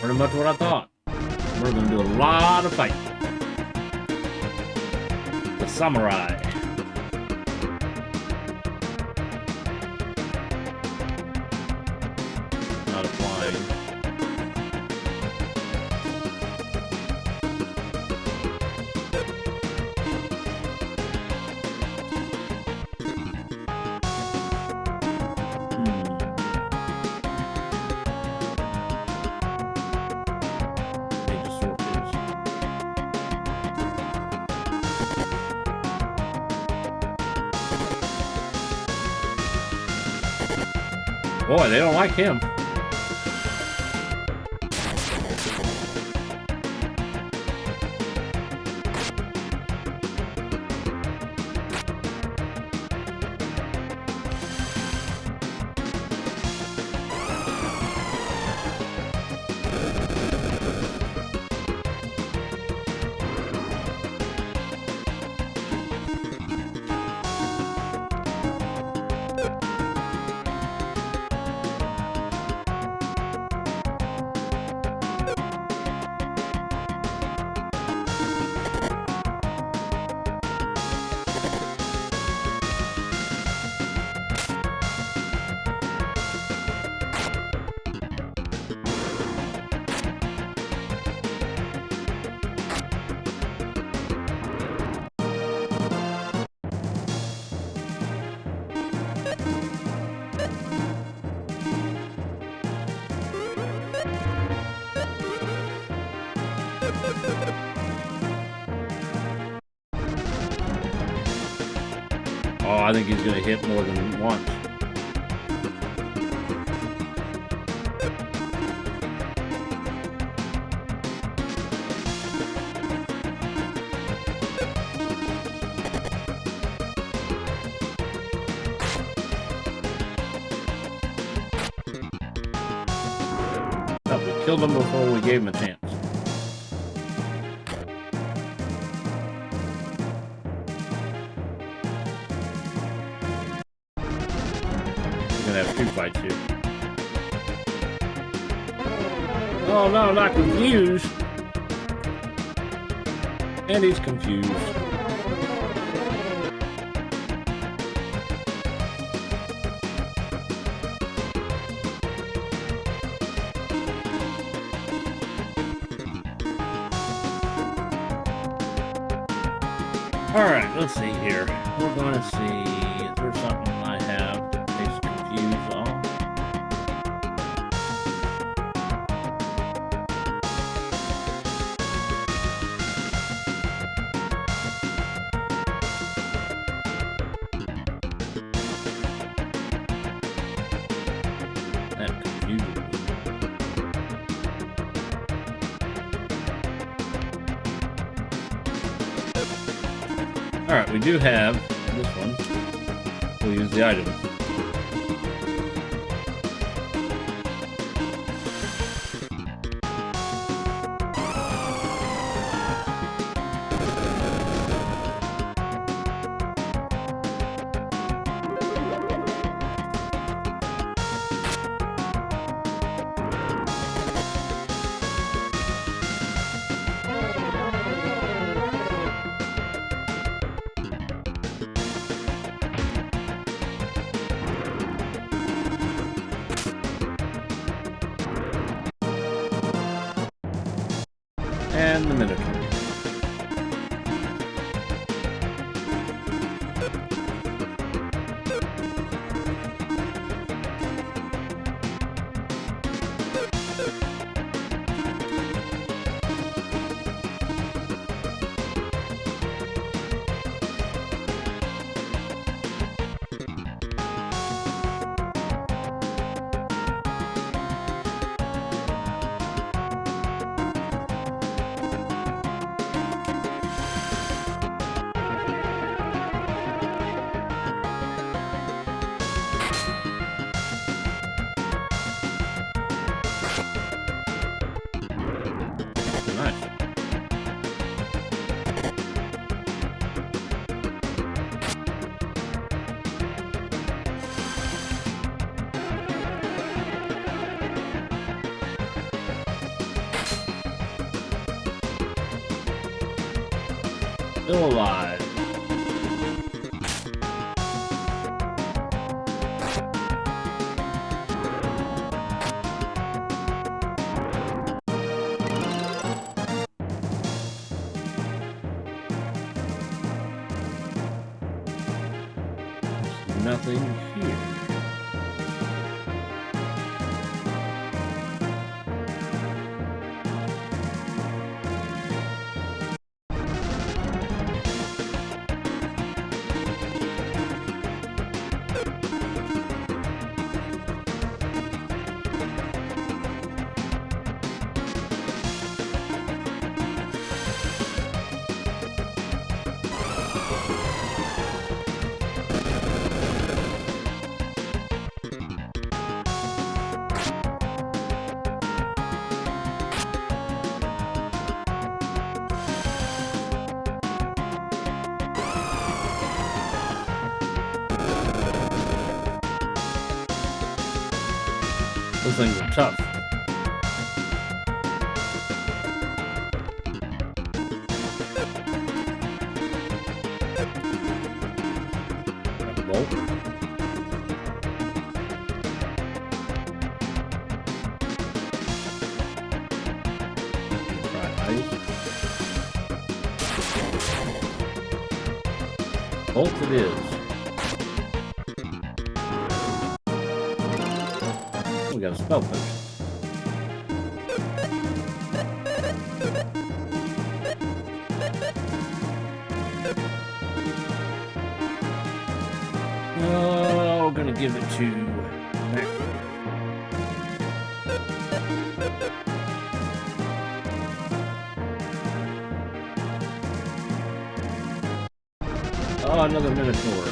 Pretty much what I thought. We're going to do a lot of fighting. The samurai. Not applying. Boy, they don't like him. Oh, I think he's going to hit more than once. Oh, we killed him before we gave him a chance. Have two fights here. Oh no, not confused. And he's confused. Alright, let's see here. We're going to see if there's something I have that makes confused. usually. Alright, we do have this one. We'll use the item. And the Minotaur. Nice. Still alive. Nothing here. Those things are tough. Bolt. Try ice. Bolt it is. We got a spell potion. Oh, we're gonna give it to Mac. Oh, another Minotaur.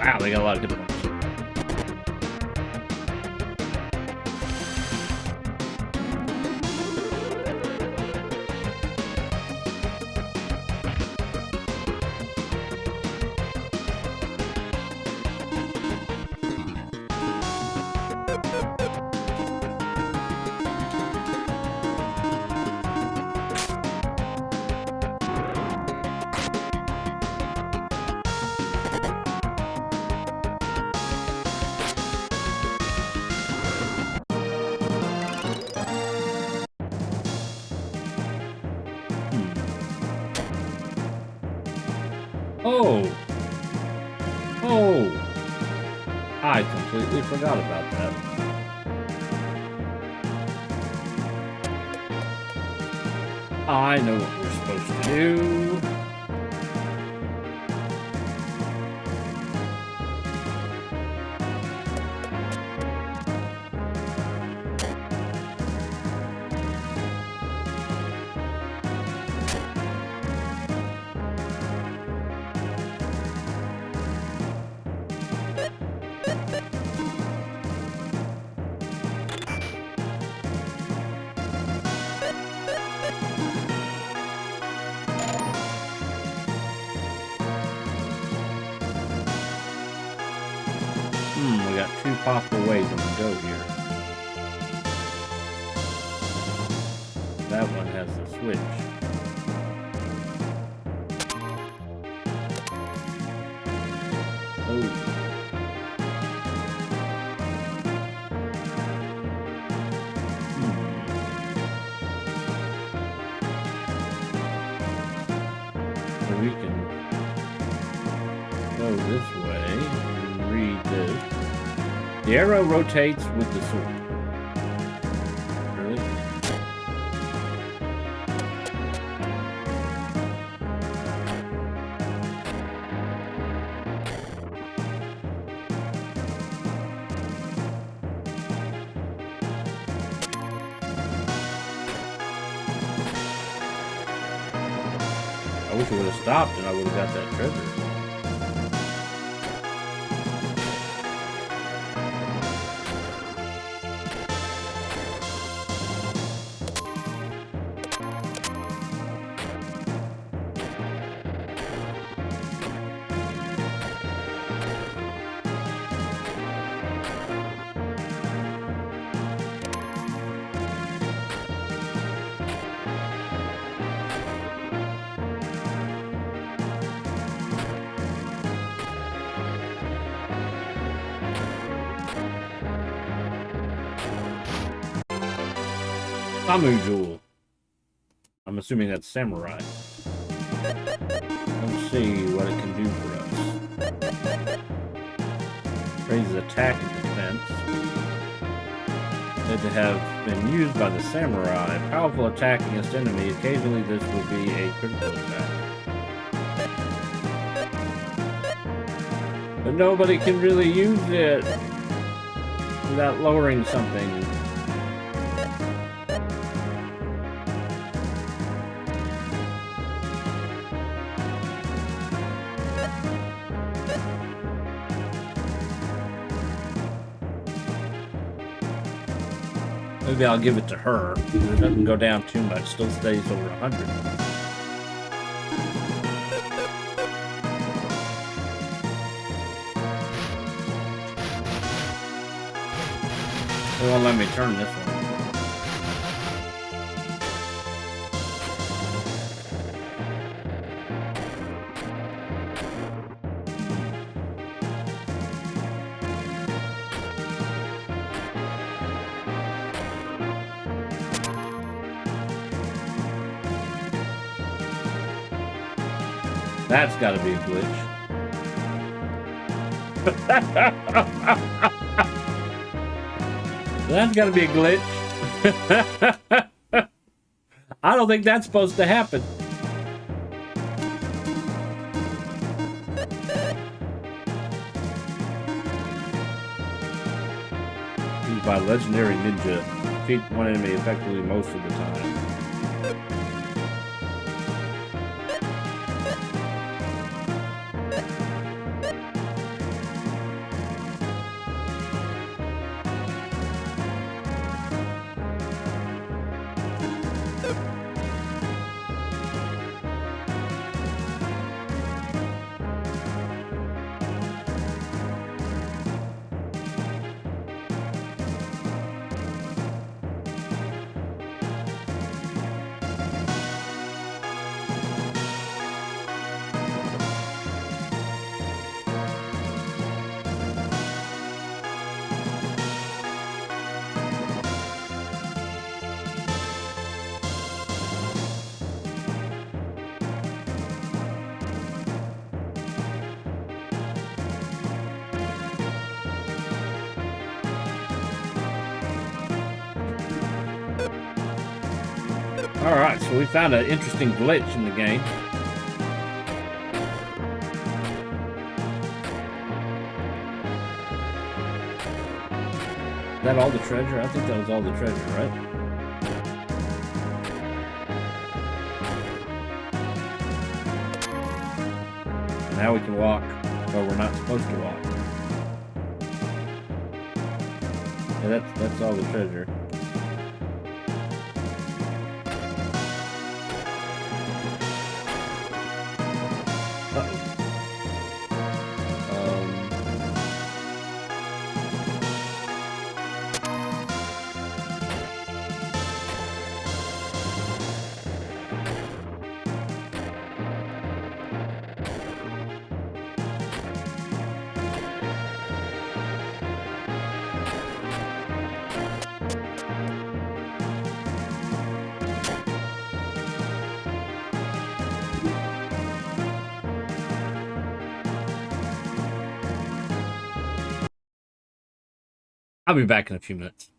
Wow, they got a lot of good ones. Oh! Oh! I completely forgot about that. I know what we're supposed to do. We got two possible ways we can go here. That one has the switch. Oh. So we can go this way and read this. The arrow rotates with the sword. Really? I wish it would have stopped and I would have got that treasure. Samu Jewel. I'm assuming that's samurai. Let's see what it can do for us. Raises attack and defense. Said to have been used by the samurai. Powerful attack against enemy. Occasionally this will be a critical attack. But nobody can really use it without lowering something. Maybe I'll give it to her. It doesn't go down too much. Still stays over 100. They won't let me turn this one. That's got to be a glitch. That's got to be a glitch. I don't think that's supposed to happen. Used by legendary ninja. Defeat one enemy effectively most of the time. Alright, so we found an interesting glitch in the game. Is that all the treasure? I think that was all the treasure, right? Now we can walk where we're not supposed to walk. Yeah, that's all the treasure. I'll be back in a few minutes.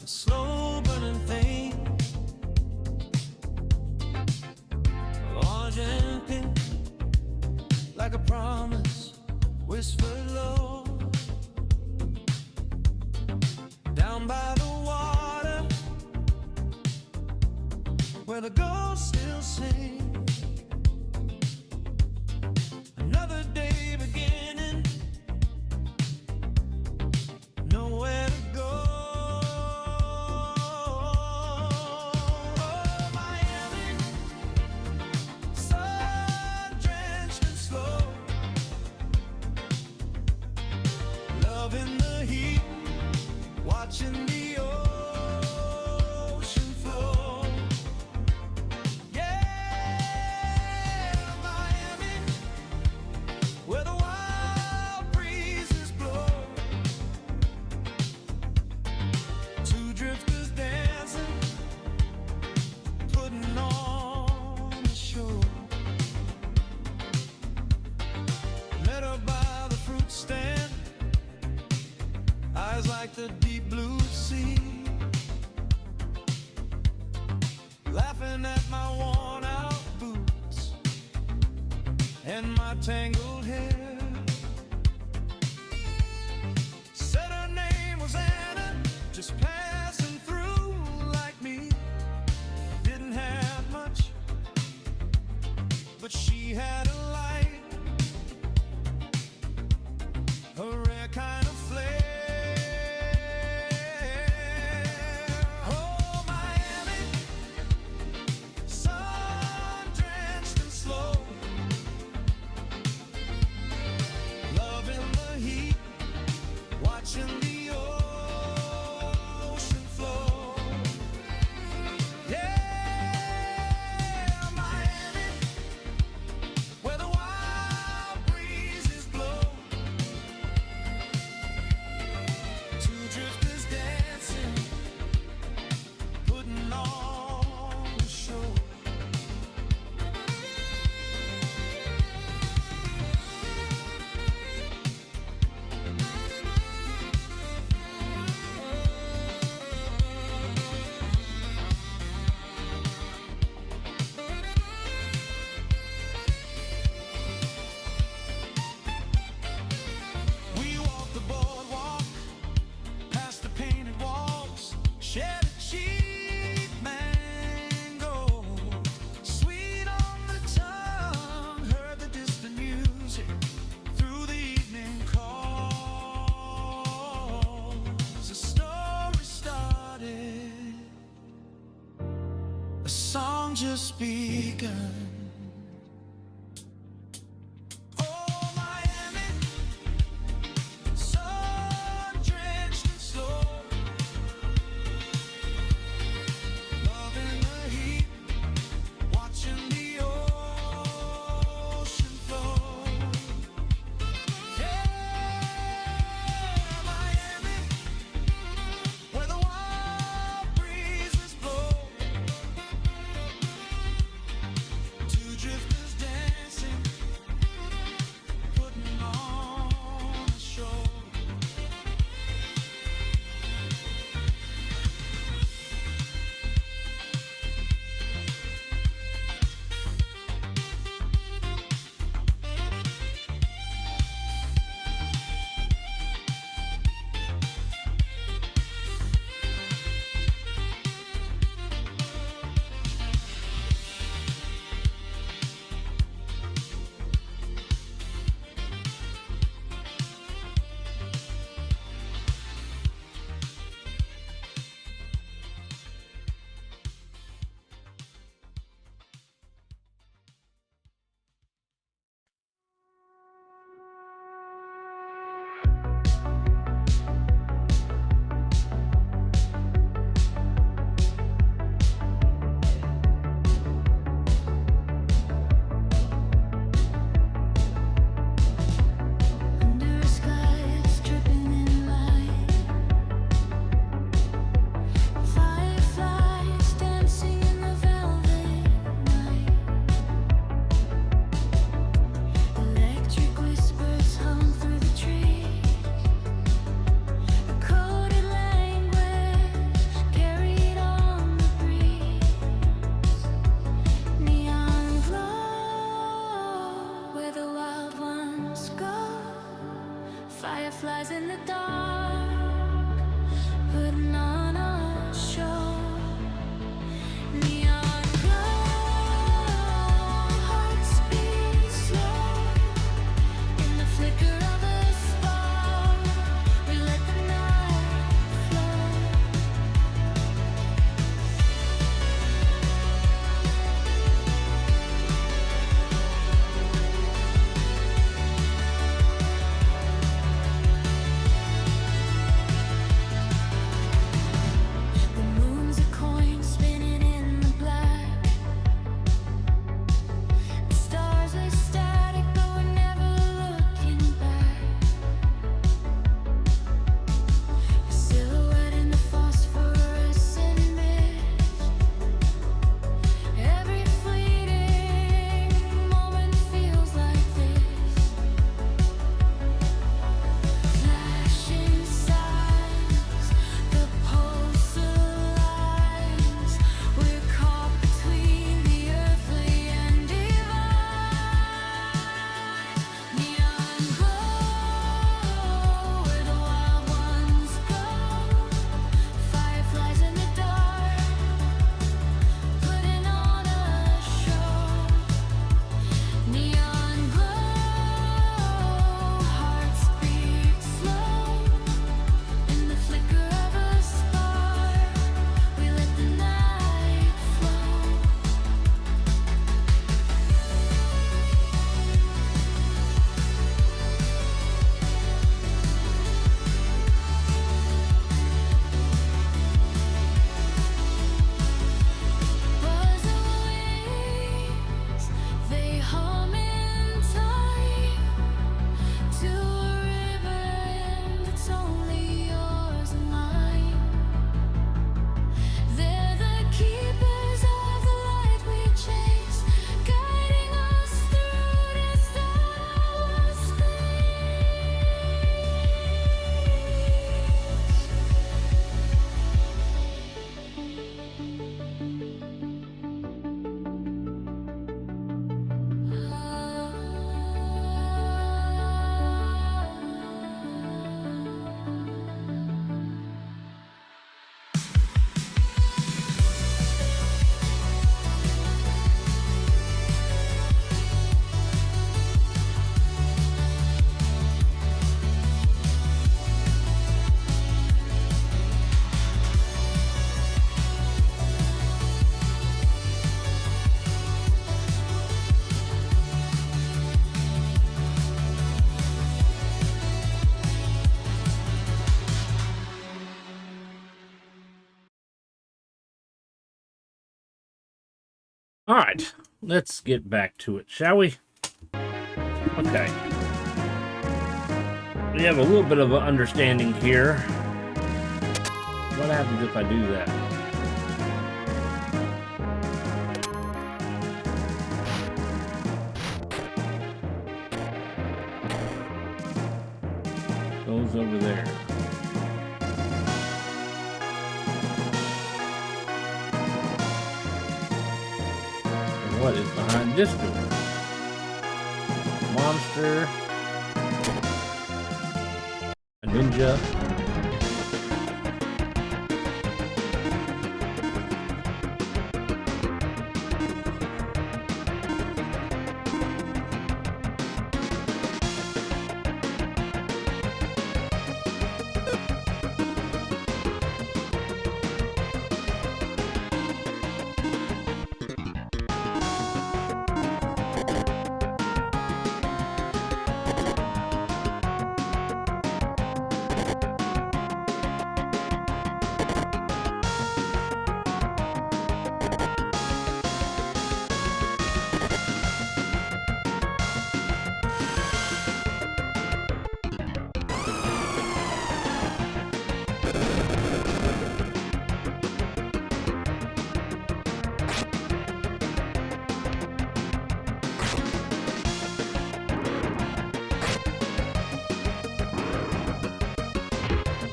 slow burning thing, orange and pink, like a promise whispered low. Down by the water, where the ghosts still sing. Another day beginning, nowhere to go. Oh, Miami, sun-drenched and slow, loving the heat, watching the ocean flow. Yeah, Miami, where the wild breezes blow. Two drifters dancing, putting on a show. Met her by the fruit stand, eyes like the deep blue sea, laughing at my worn out boots and my tangled hair. Said her name was Anna, just passing through like me. Didn't have much, but she had a light, a rare kind of flare. Oh, Miami, sun-drenched and slow, loving the heat, watching the ocean flow. Yeah, Miami, where the wild breezes blow. Two drifters dancing, putting on a show. We walked the boardwalk, past the painted walls, shared a cheap mango, sweet on the tongue, heard the distant music through the evening calls. A story started, a song just begun. Oh, Miami, sun-drenched and slow, loving the heat, watching the ocean flow. Yeah, Miami, where the wild breezes blow. All right, let's get back to it, shall we? Okay. We have a little bit of an understanding here. What happens if I do that? Goes over there. And what is behind this door? Monster. A ninja.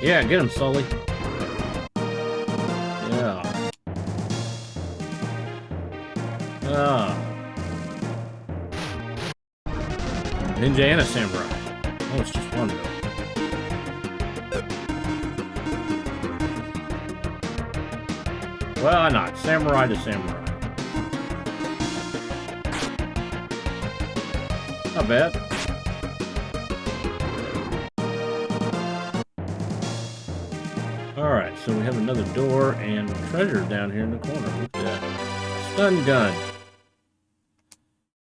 Yeah, get him, Sully. Yeah. Ah. Ninja and a samurai. Oh, it's just one though. Well, why not? Samurai to samurai. Not bad. Alright, so we have another door and treasure down here in the corner. Look at that. Stun gun.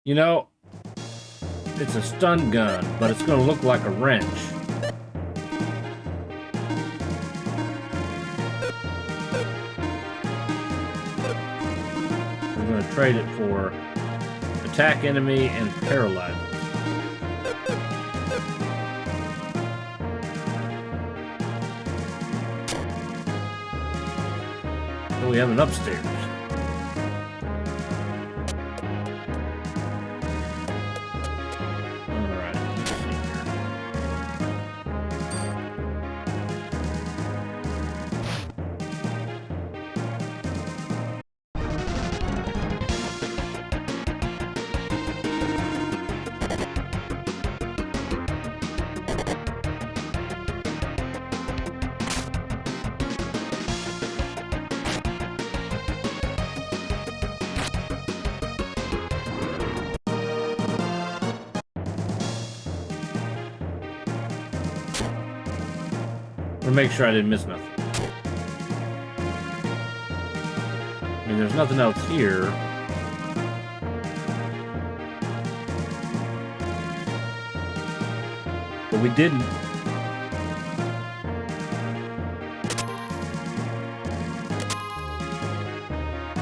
You know, it's a stun gun, but it's going to look like a wrench. We're going to trade it for attack enemy and paralyze. So we have an upstairs. To make sure I didn't miss nothing. I mean, there's nothing else here. But we didn't.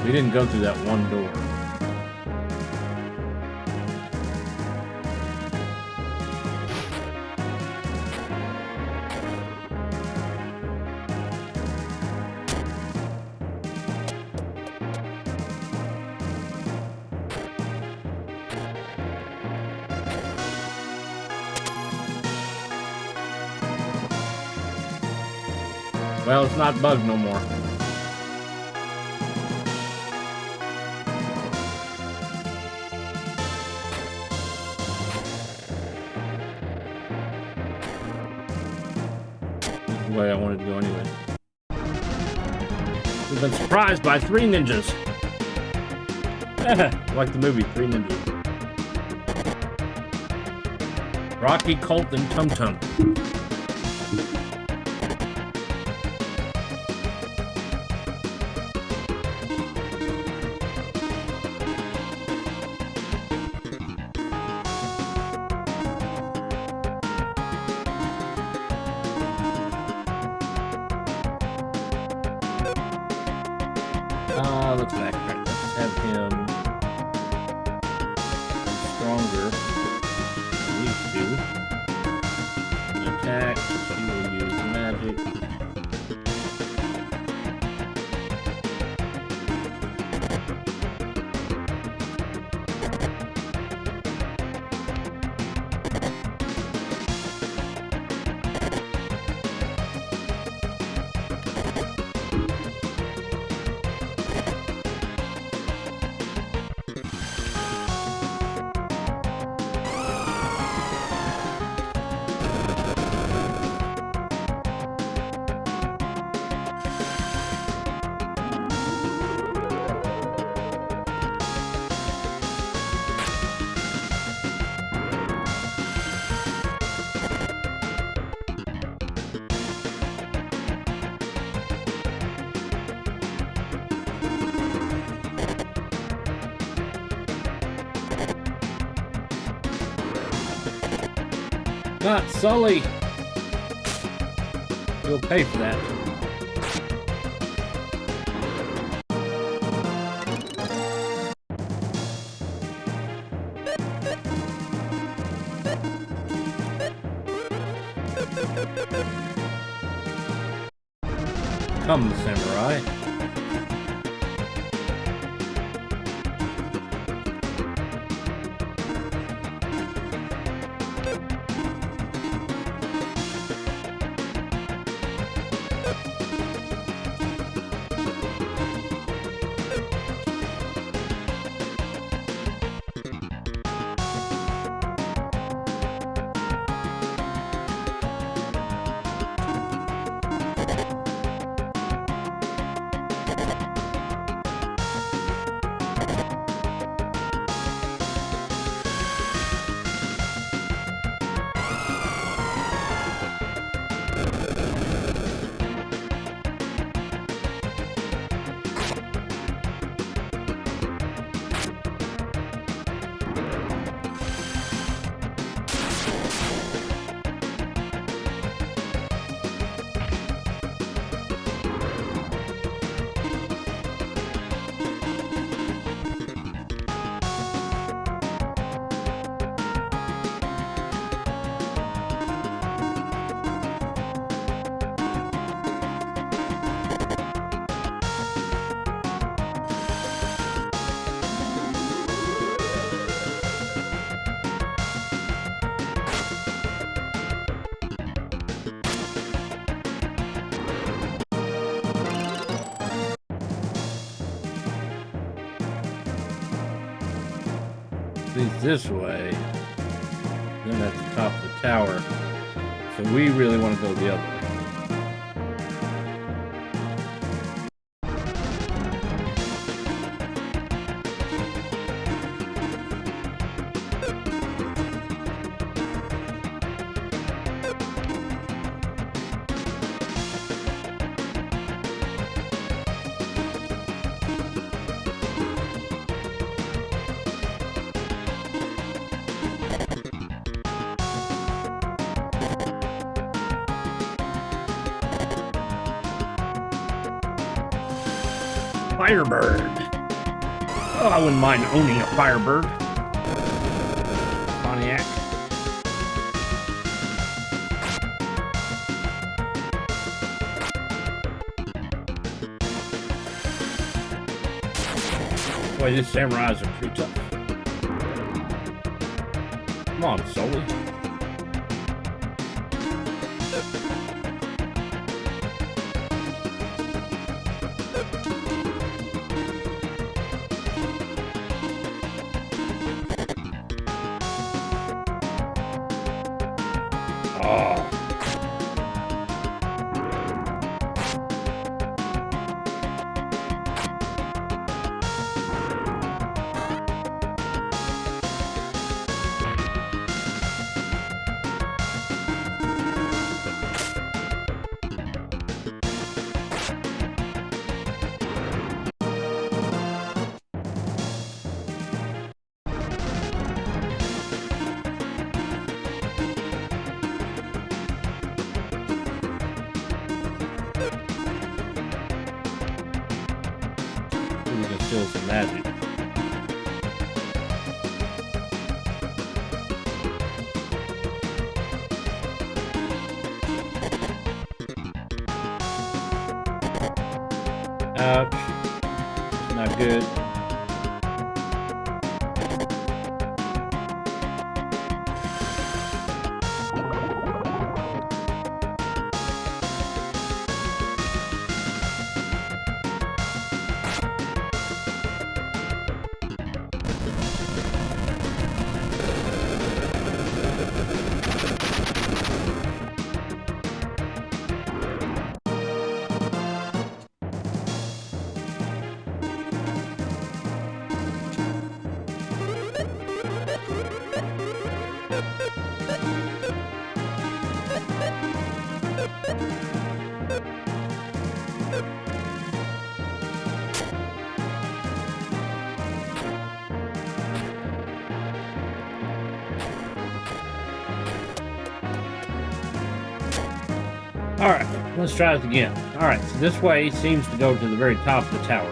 We didn't go through that one door. Well, it's not bugged no more. This is the way I wanted to go anyway. We've been surprised by 3 ninjas. Like the movie, 3 Ninjas. Rocky, Colt, and Tum Tum. Let's backtrack. Let's have him Not Sully. You'll pay for that. Come, samurai. Leads this way, then at the top of the tower. So we really want to go the other way. Firebird. Oh, I wouldn't mind owning a Firebird. Pontiac. Boy, these samurais are pretty tough. Come on, Sully. Oh. We can steal some magic. Ouch. It's not good. Alright, let's try this again. Alright, so this way seems to go to the very top of the tower.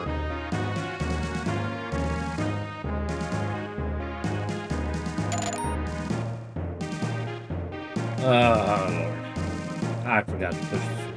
Oh, Lord. I forgot to push the switch.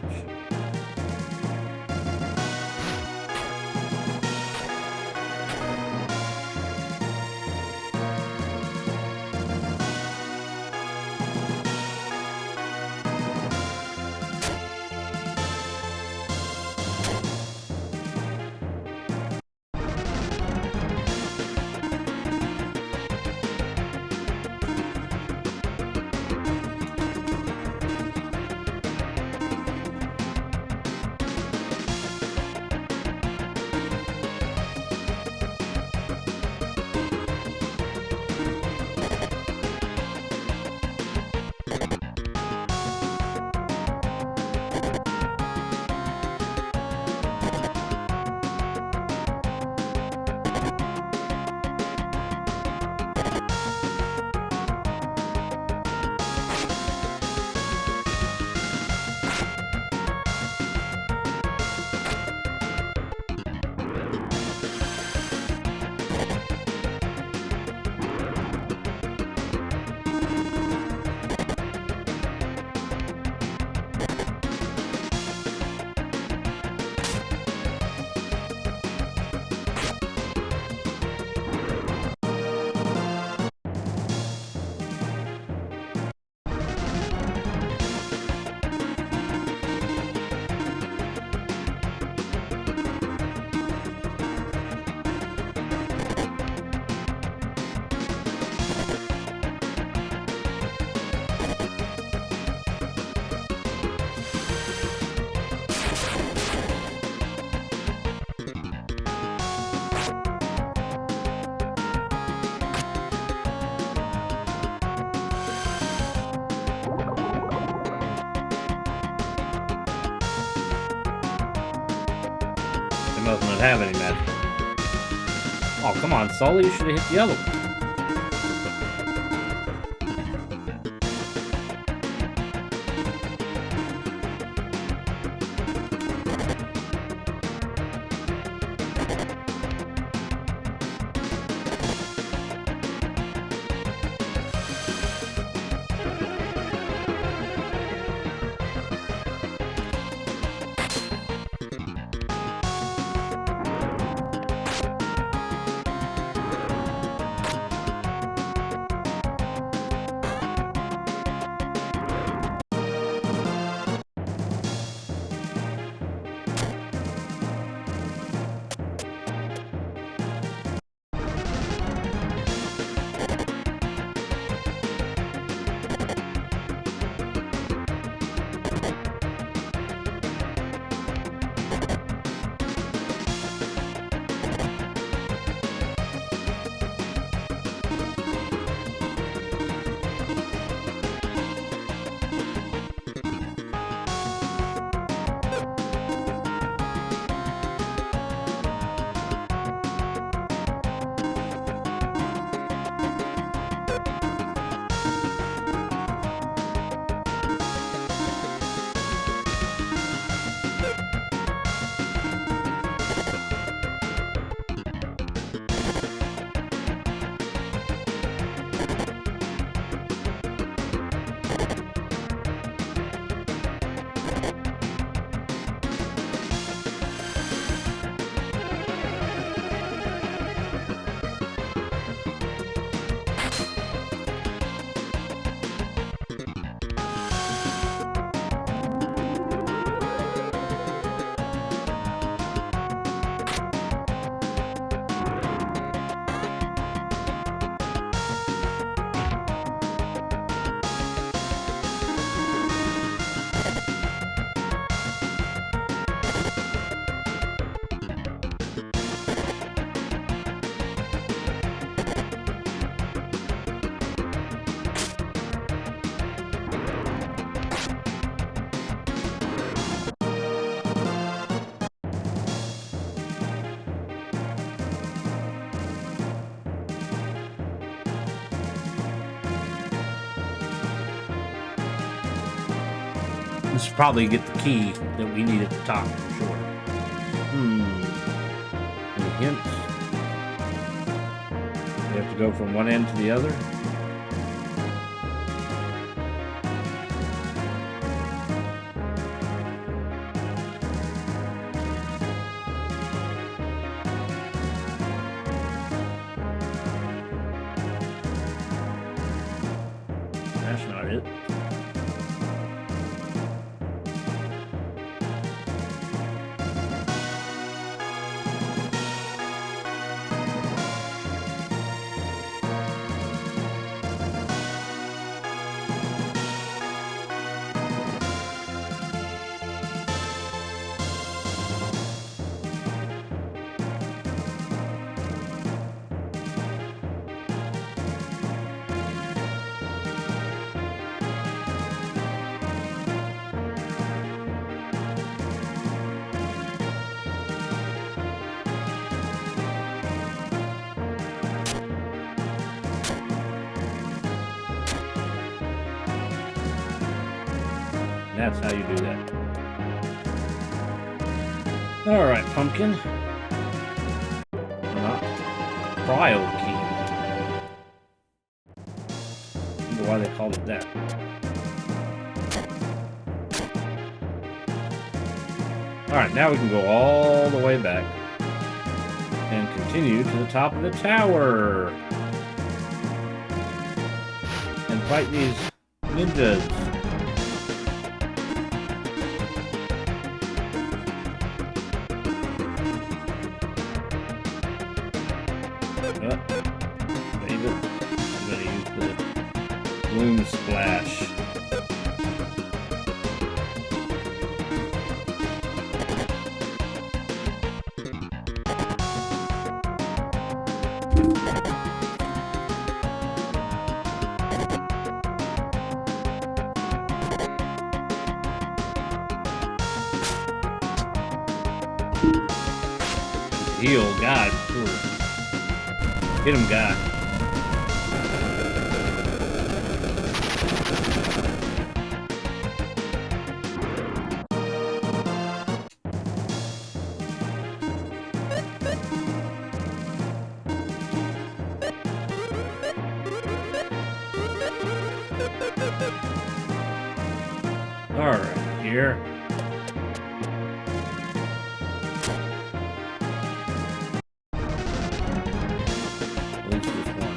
Must not have any magic. Oh, come on, Sully, you should have hit the other one. This should probably get the key that we need at the top, for sure. Any hints? We have to go from one end to the other. That's not it. That's how you do that. Alright, pumpkin. Not trial key. I wonder why they called it that. Alright, now we can go all the way back and continue to the top of the tower and fight these ninjas. Bloom splash. Heal, God. Ooh. Hit him, God. Alright, here. At least this one.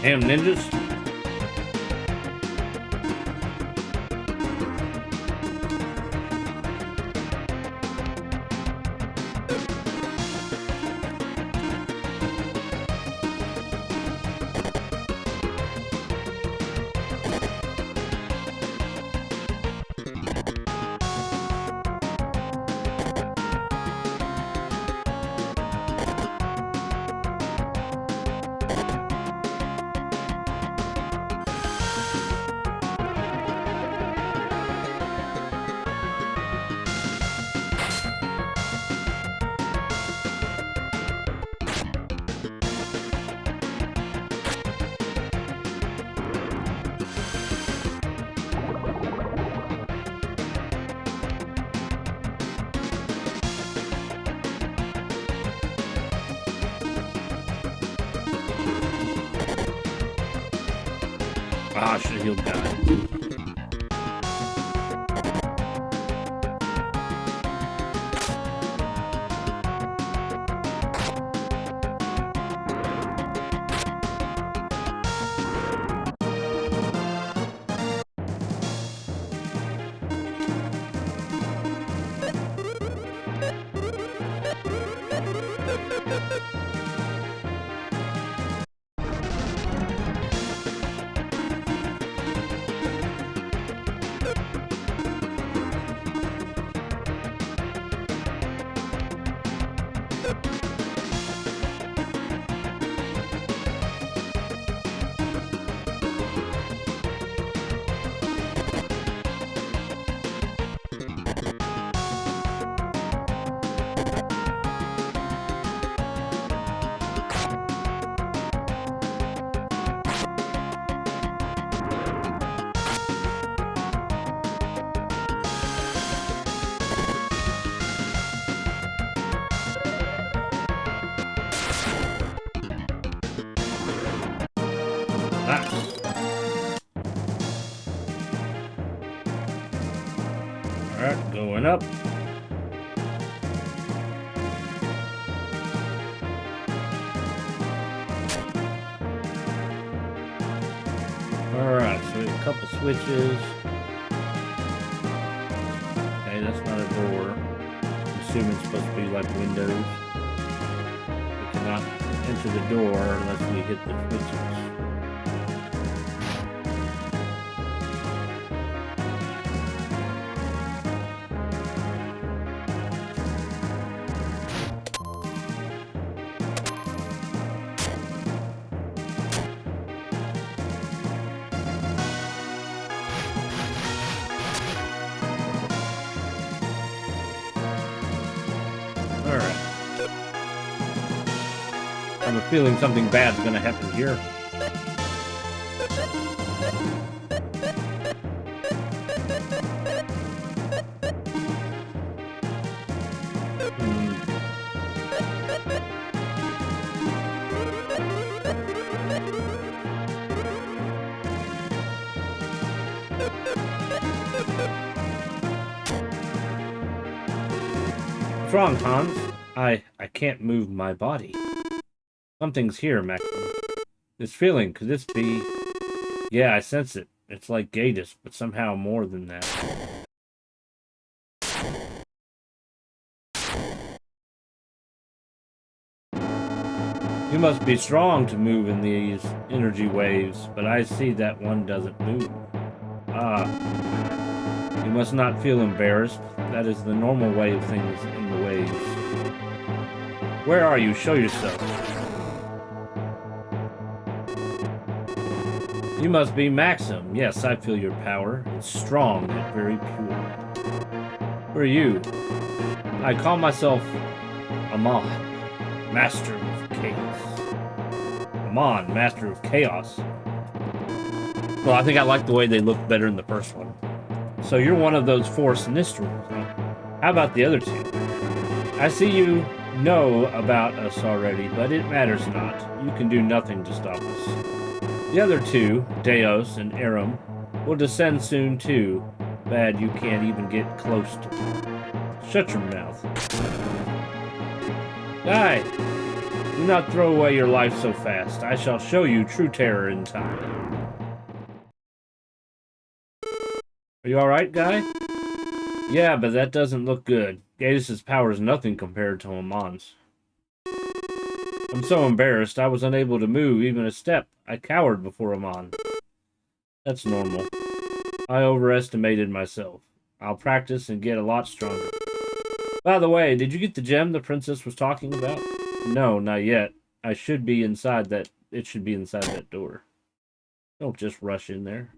Damn ninjas. Ah, I should have healed guy. Nice. Alright, going up. Alright, so we have a couple switches. Okay, that's not a door. I'm assuming it's supposed to be like windows. We cannot enter the door unless we hit the switches. Alright. I have a feeling something bad's gonna happen here. What's wrong, Hans? I can't move my body. Something's here, Maxim. This feeling, could this be... Yeah, I sense it. It's like Gatus, but somehow more than that. You must be strong to move in these energy waves, but I see that one doesn't move. Ah. You must not feel embarrassed. That is the normal way of things in the waves. Where are you? Show yourself. You must be Maxim. Yes, I feel your power. It's strong and very pure. Who are you? I call myself Amon, Master of Chaos. Amon, Master of Chaos. Well, I think I like the way they look better in the first one. So you're one of those 4 Sinistrals, huh? How about the other 2? I see you know about us already, but it matters not. You can do nothing to stop us. The other 2, Deos and Aram, will descend soon too. Bad you can't even get close to them. Shut your mouth. Die! Do not throw away your life so fast. I shall show you true terror in time. Are you alright, guy? Yeah, but that doesn't look good. Gatus' power is nothing compared to Amon's. I'm so embarrassed I was unable to move even a step. I cowered before Amon. That's normal. I overestimated myself. I'll practice and get a lot stronger. By the way, did you get the gem the princess was talking about? No, not yet. It should be inside that door. Don't just rush in there.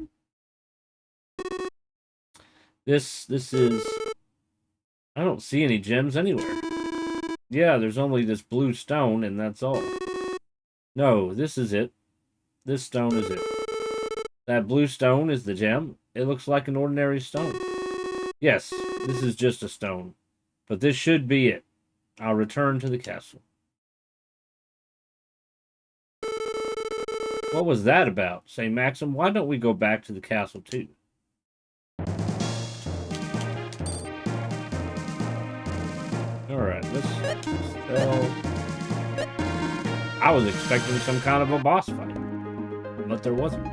This is... I don't see any gems anywhere. Yeah, there's only this blue stone, and that's all. No, this is it. This stone is it. That blue stone is the gem. It looks like an ordinary stone. Yes, this is just a stone. But this should be it. I'll return to the castle. What was that about? Say, Maxim, why don't we go back to the castle too? Alright, let's spell. I was expecting some kind of a boss fight, but there wasn't.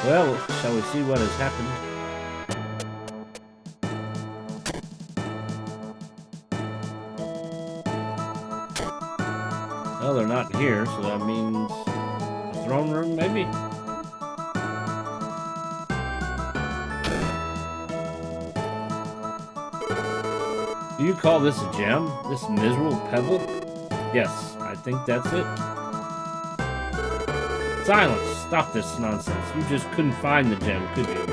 Well, shall we see what has happened? Well, they're not here, so that means the throne room, maybe? Do you call this a gem? This miserable pebble? Yes, I think that's it. Silence! Stop this nonsense. You just couldn't find the gem, could you?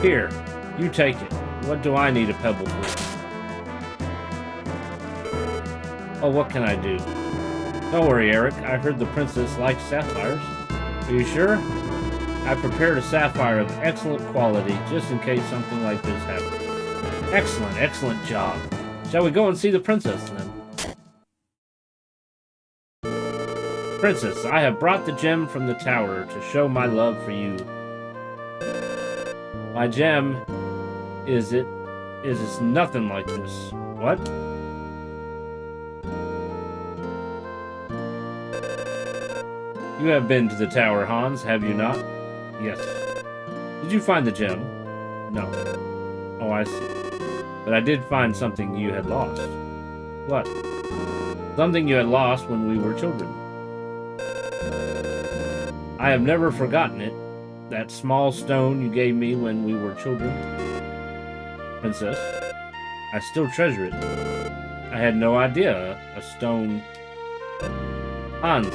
Here, you take it. What do I need a pebble for? Oh, what can I do? Don't worry, Eric. I heard the princess likes sapphires. Are you sure? I prepared a sapphire of excellent quality, just in case something like this happens. Excellent, excellent job. Shall we go and see the princess, then? Princess, I have brought the gem from the tower to show my love for you. My gem is nothing like this. What? You have been to the tower, Hans, have you not? Yes. Did you find the gem? No. Oh, I see. But I did find something you had lost. What? Something you had lost when we were children. I have never forgotten it. That small stone you gave me when we were children. Princess, I still treasure it. I had no idea a stone... Hans,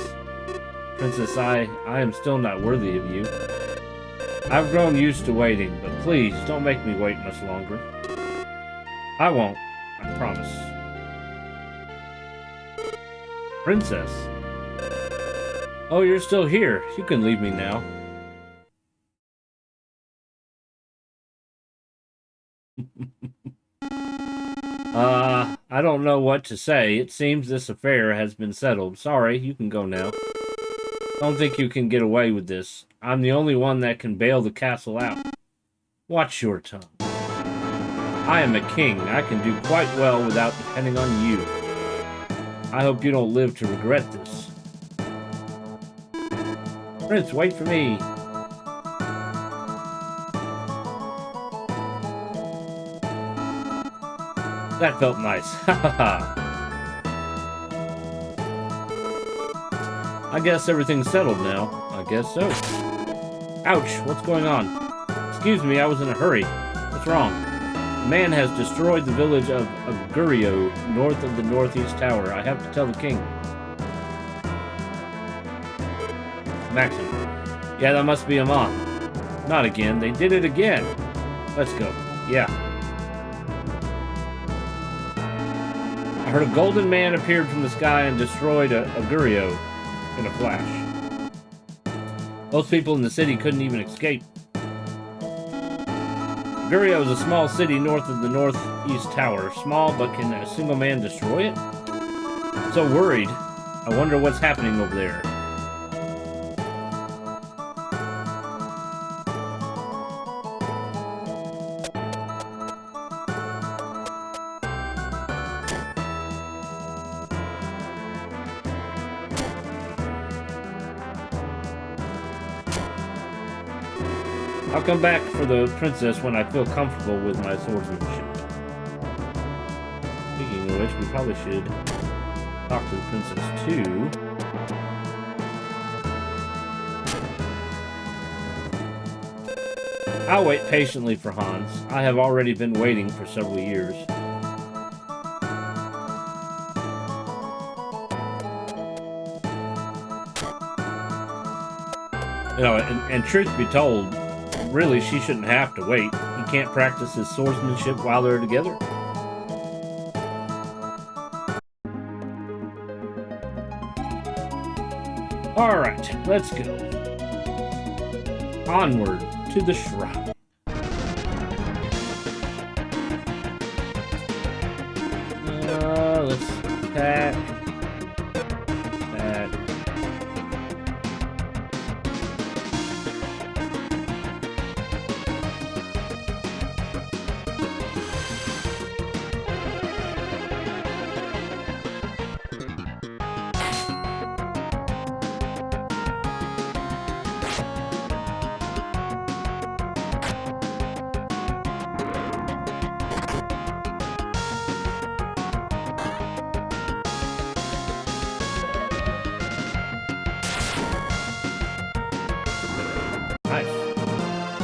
Princess, I am still not worthy of you. I've grown used to waiting, but please don't make me wait much longer. I won't, I promise. Princess. Oh, you're still here. You can leave me now. I don't know what to say. It seems this affair has been settled. Sorry, you can go now. Don't think you can get away with this. I'm the only one that can bail the castle out. Watch your tongue. I am a king. I can do quite well without depending on you. I hope you don't live to regret this. Prince, wait for me. That felt nice. Ha ha ha. I guess everything's settled now. I guess so. Ouch, what's going on? Excuse me, I was in a hurry. What's wrong? A man has destroyed the village of Agurio, north of the northeast tower. I have to tell the king. Maxim. Yeah, that must be a moth. Not again. They did it again. Let's go. Yeah. I heard a golden man appeared from the sky and destroyed Agurio in a flash. Most people in the city couldn't even escape. Agurio is a small city north of the northeast tower. Small, but can a single man destroy it? I'm so worried. I wonder what's happening over there. I'll come back for the princess when I feel comfortable with my swordsmanship. Speaking of which, we probably should talk to the princess too. I'll wait patiently for Hans. I have already been waiting for several years. You know, and truth be told, really, she shouldn't have to wait. He can't practice his swordsmanship while they're together. Alright, let's go. Onward to the shrine. Let's attack. Attack.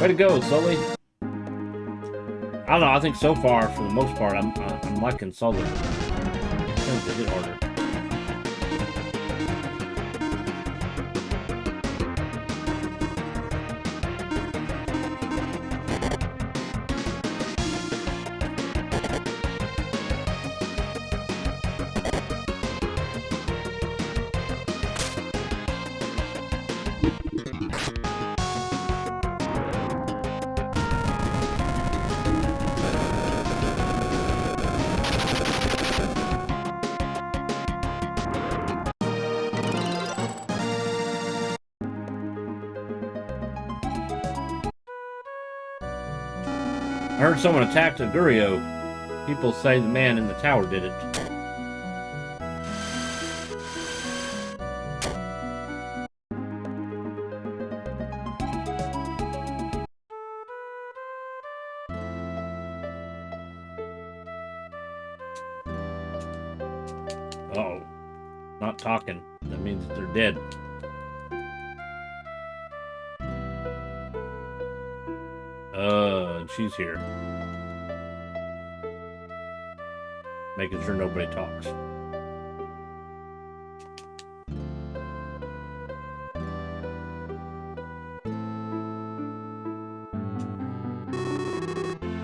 Way to go, Sully. I don't know, I think so far, for the most part, I'm liking Sully. I think they hit harder. I heard someone attacked a Gurio. People say the man in the tower did it. Uh-oh. Not talking. That means that they're dead. And she's here. Making sure nobody talks.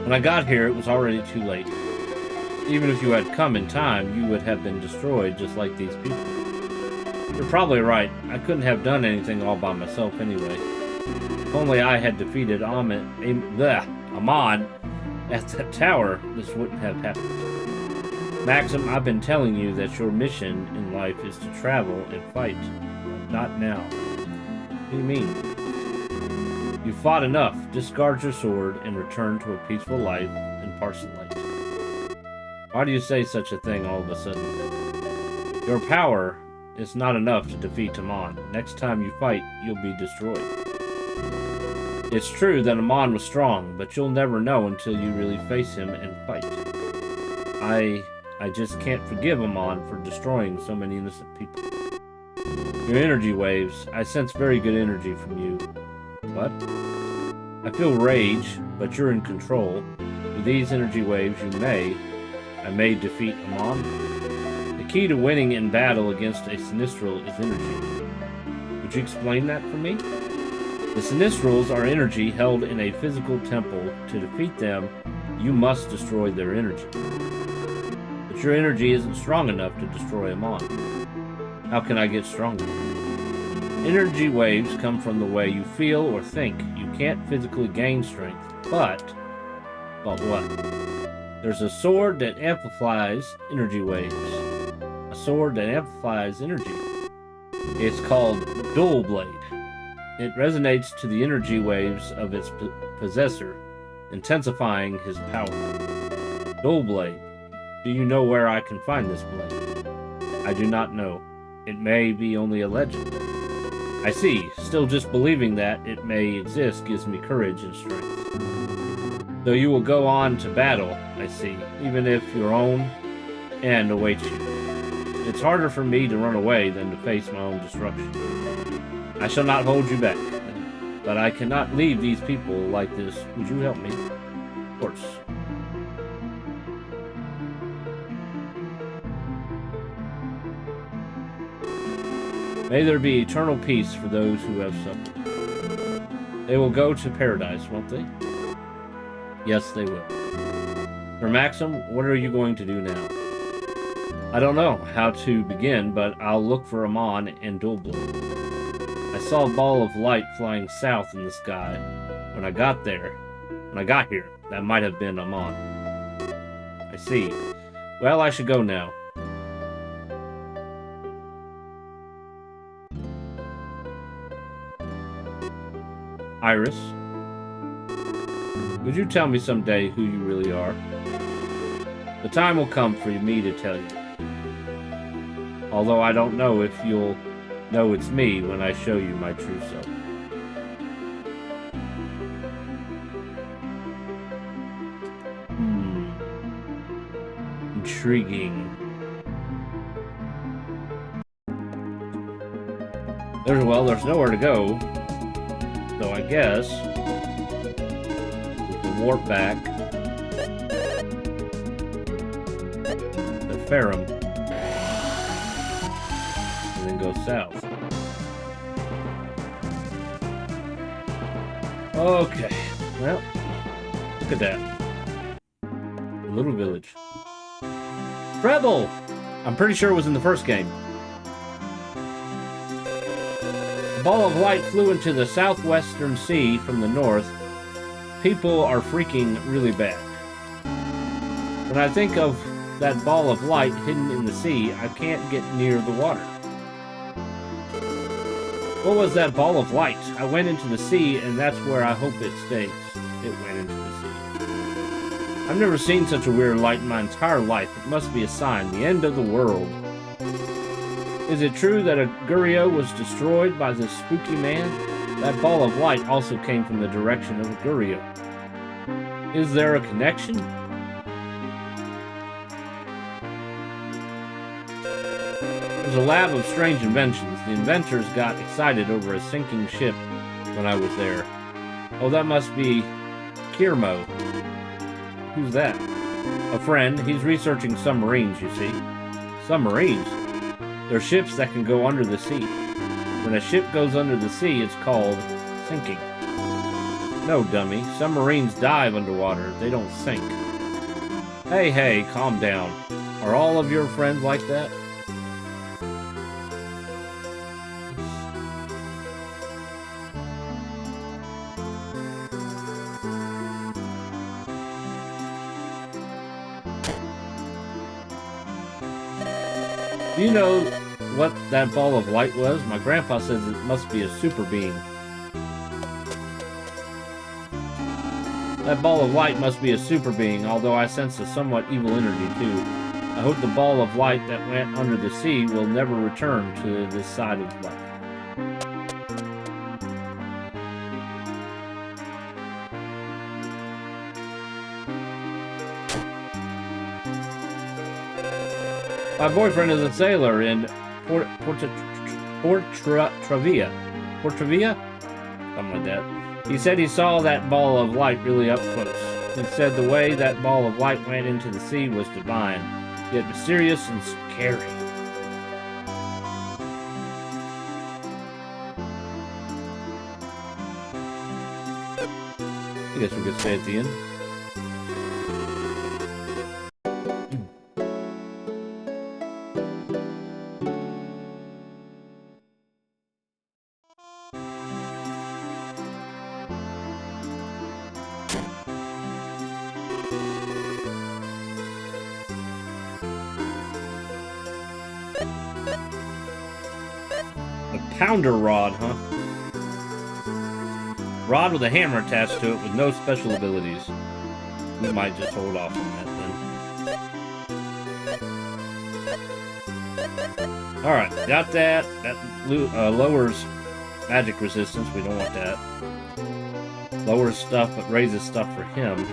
When I got here, it was already too late. Even if you had come in time, you would have been destroyed just like these people. You're probably right. I couldn't have done anything all by myself anyway. If only I had defeated Amon at the tower, this wouldn't have happened. Maxim, I've been telling you that your mission in life is to travel and fight. Not now. What do you mean? You fought enough. Discard your sword and return to a peaceful life in Parson Light. Why do you say such a thing all of a sudden? Your power is not enough to defeat Amon. Next time you fight, you'll be destroyed. It's true that Amon was strong, but you'll never know until you really face him and fight. I just can't forgive Amon for destroying so many innocent people. Your energy waves, I sense very good energy from you. What? I feel rage, but you're in control. With these energy waves, I may defeat Amon. The key to winning in battle against a Sinistral is energy. Would you explain that for me? The Sinistrals are energy held in a physical temple. To defeat them, you must destroy their energy. But your energy isn't strong enough to destroy Amon. How can I get stronger? Energy waves come from the way you feel or think. You can't physically gain strength, but what? There's a sword that amplifies energy waves. A sword that amplifies energy. It's called Dual Blade. It resonates to the energy waves of its possessor, intensifying his power. Dual Blade. Do you know where I can find this blade? I do not know. It may be only a legend. I see. Still just believing that it may exist gives me courage and strength. Though you will go on to battle, I see, even if your own end awaits you. It's harder for me to run away than to face my own destruction. I shall not hold you back, but I cannot leave these people like this. Would you help me? Of course. May there be eternal peace for those who have suffered. They will go to paradise, won't they? Yes, they will. For Maxim, what are you going to do now? I don't know how to begin, but I'll look for Amon and Dual Blade. I saw a ball of light flying south in the sky. When I got here, that might have been Amon. I see. Well, I should go now. Iris, would you tell me someday who you really are? The time will come for me to tell you. Although I don't know if you'll know it's me when I show you my true self. Intriguing. There's nowhere to go. So I guess we can warp back to Ferrum and then go south. Okay, well, look at that. A little village. Rebel! I'm pretty sure it was in the first game. A ball of light flew into the southwestern sea from the north. People are freaking really bad. When I think of that ball of light hidden in the sea, I can't get near the water. What was that ball of light? I went into the sea, and that's where I hope it stays. It went into the sea. I've never seen such a weird light in my entire life. It must be a sign. The end of the world. Is it true that Agurio was destroyed by this spooky man? That ball of light also came from the direction of Agurio. Is there a connection? There's a lab of strange inventions. The inventors got excited over a sinking ship when I was there. Oh, that must be Kirmo. Who's that? A friend. He's researching submarines, you see. Submarines? They're ships that can go under the sea. When a ship goes under the sea, it's called sinking. No, dummy. Submarines dive underwater. They don't sink. Hey, calm down. Are all of your friends like that? Do you know what that ball of light was? My grandpa says it must be a super being. That ball of light must be a super being, although I sense a somewhat evil energy too. I hope the ball of light that went under the sea will never return to this side of life. My boyfriend is a sailor in Portravia. Portravia? Something like that. He said he saw that ball of light really up close. He said the way that ball of light went into the sea was divine, yet mysterious and scary. I guess we could stay at the end. Pounder rod, huh? Rod with a hammer attached to it with no special abilities. We might just hold off on that then. Alright, got that. That lowers magic resistance. We don't want that. Lowers stuff but raises stuff for him.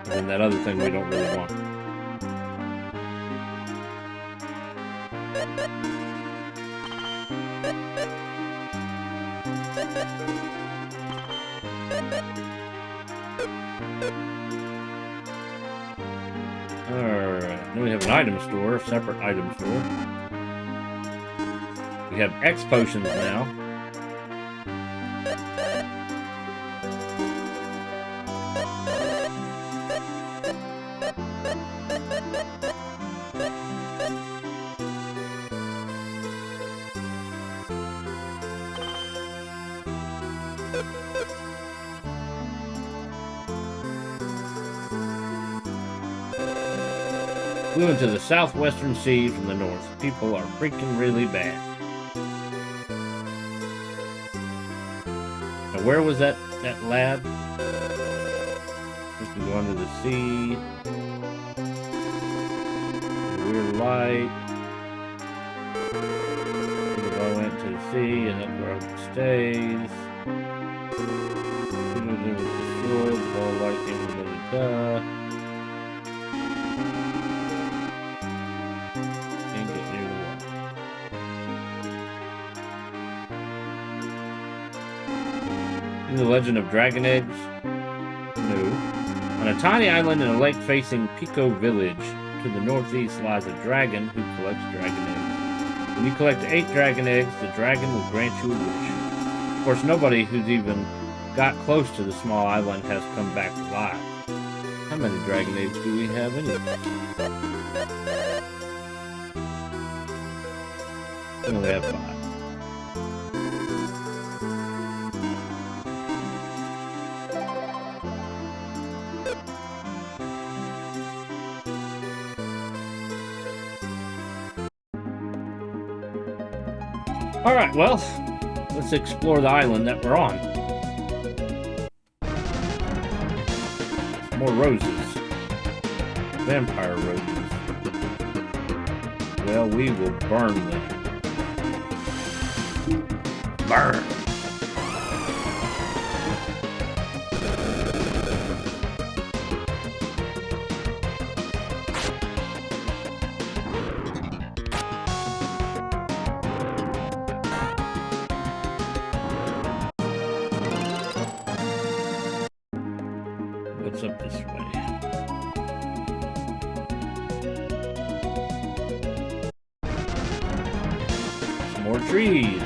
And then that other thing we don't really want. Alright, then we have an item store, separate item store. We have X potions now. Flew into the southwestern sea from the north. People are freaking really bad. Now, where was that lab? We go under the sea. Weird light. I went to the sea, and that's where it stays. It was destroyed. The ball light came from the duh. Can't get near the water. The Legend of Dragon Eggs? No. On a tiny island in a lake facing Pico Village, to the northeast lies a dragon who collects dragon eggs. When you collect 8 dragon eggs, the dragon will grant you a wish. Of course, nobody who's even got close to the small island has come back alive. How many dragon eggs do we have anyway? We only have 5. Alright, well, let's explore the island that we're on. More roses. Vampire roses. Well, we will burn them. Burn! What's up this way? Some more trees.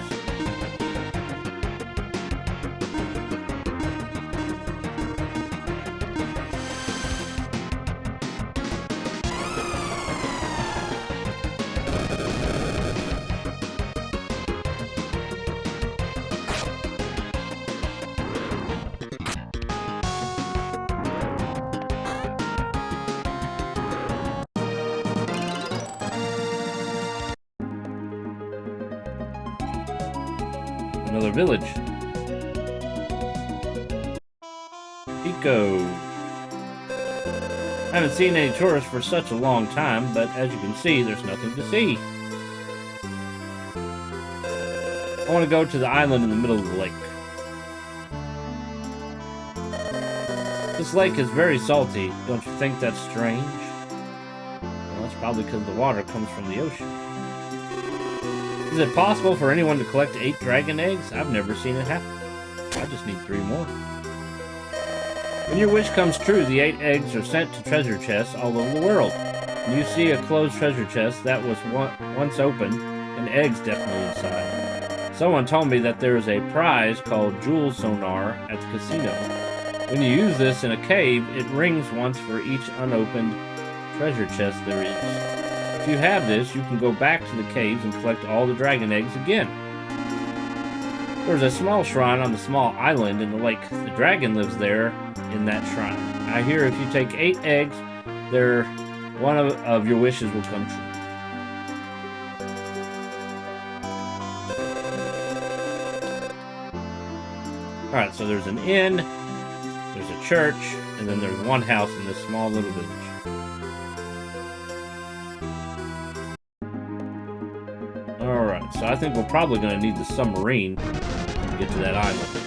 Another village. Pico. I haven't seen any tourists for such a long time, but as you can see, there's nothing to see. I want to go to the island in the middle of the lake. This lake is very salty. Don't you think that's strange? Well, that's probably because the water comes from the ocean. Is it possible for anyone to collect 8 dragon eggs? I've never seen it happen. I just need 3 more. When your wish comes true, the 8 eggs are sent to treasure chests all over the world. When you see a closed treasure chest that was once open, and eggs definitely inside. Someone told me that there is a prize called Jewel Sonar at the casino. When you use this in a cave, it rings once for each unopened treasure chest there is. If you have this, you can go back to the caves and collect all the dragon eggs again. There's a small shrine on the small island in the lake. The dragon lives there in that shrine. I hear if you take 8 eggs, one of your wishes will come true. Alright, so there's an inn, there's a church, and then there's one house in this small little village. Alright, so I think we're probably going to need the submarine to get to that island.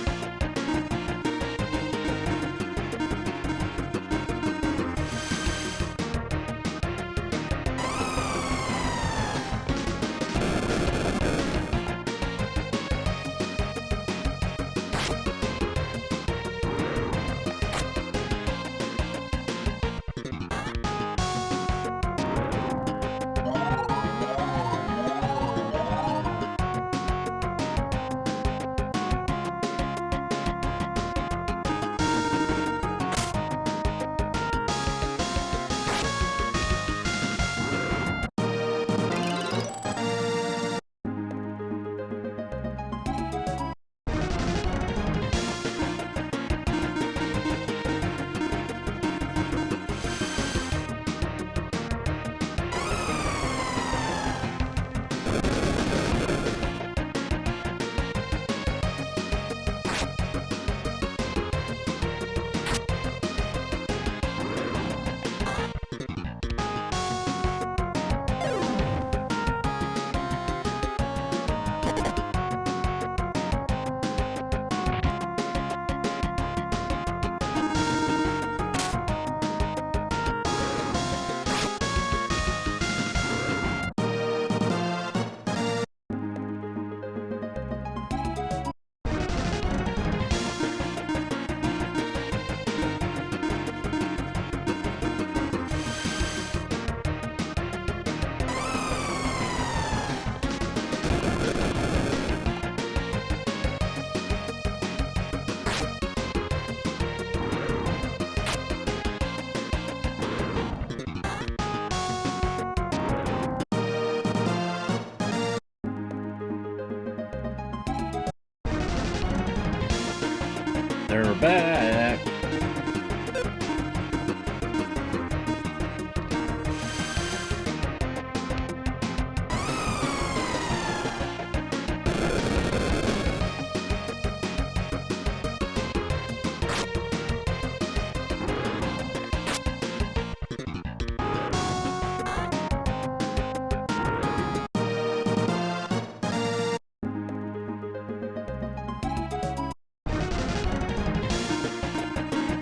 They're back.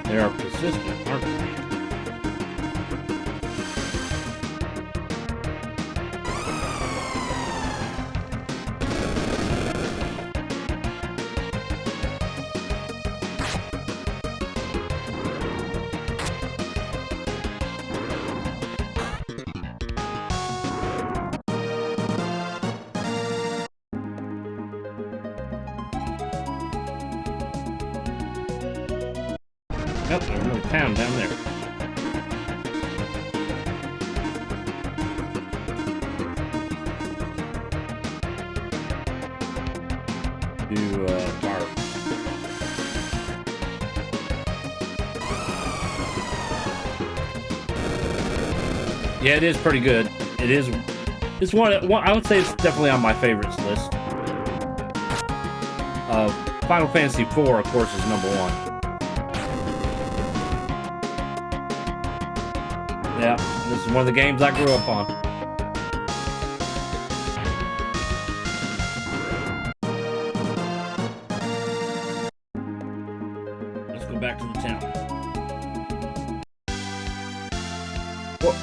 They are persistent, aren't they? Yep, there's another town down there. Bar. Yeah, it is pretty good. It is. It's one. I would say it's definitely on my favorites list. Final Fantasy IV, of course, is number one. Yeah, this is one of the games I grew up on. Let's go back to the town. Well,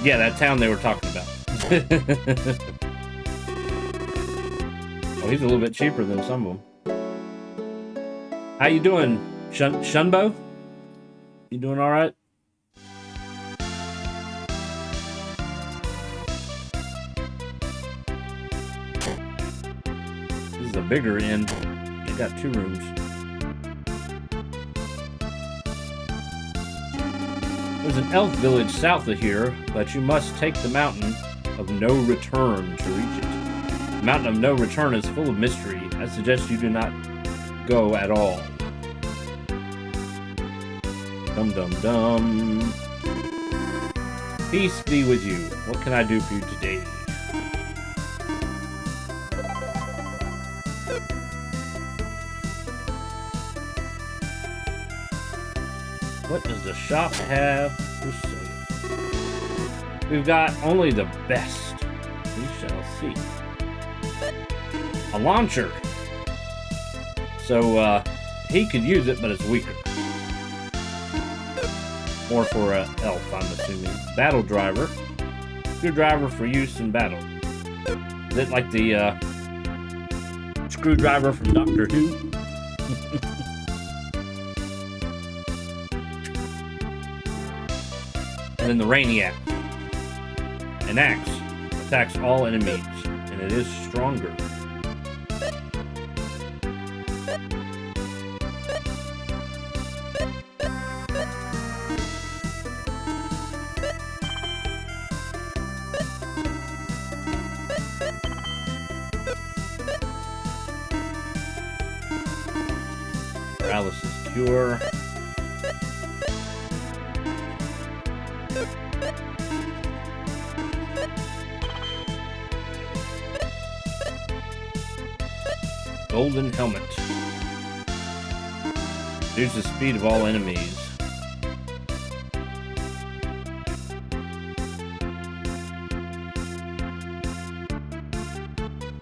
yeah, that town they were talking about. Oh, he's a little bit cheaper than some of them. How you doing, Shunbo? You doing all right? This is a bigger inn. They got 2 rooms. There's an elf village south of here, but you must take the mountain of no return to reach it. The mountain of no return is full of mystery. I suggest you do not go at all. Dum dum dum. Peace be with you. What can I do for you today? What does the shop have for sale? We've got only the best. We shall see. A launcher. So, he could use it, but it's weaker. More for an elf, I'm assuming. Battle driver. Screwdriver for use in battle. Is it like the, screwdriver from Doctor Who? And then the Rainiac. An axe. Attacks all enemies. And it is stronger. Paralysis cure. Golden helmet. Reduce the speed of all enemies.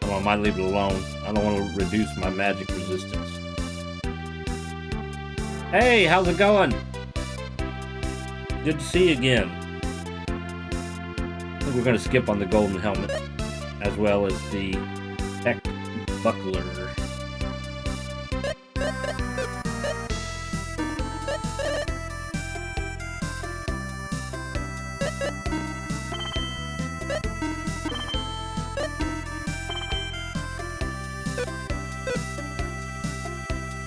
Oh, I might leave it alone. I don't want to reduce my magic resistance. Hey, how's it going? Good to see you again. I think we're going to skip on the golden helmet, as well as the heck buckler.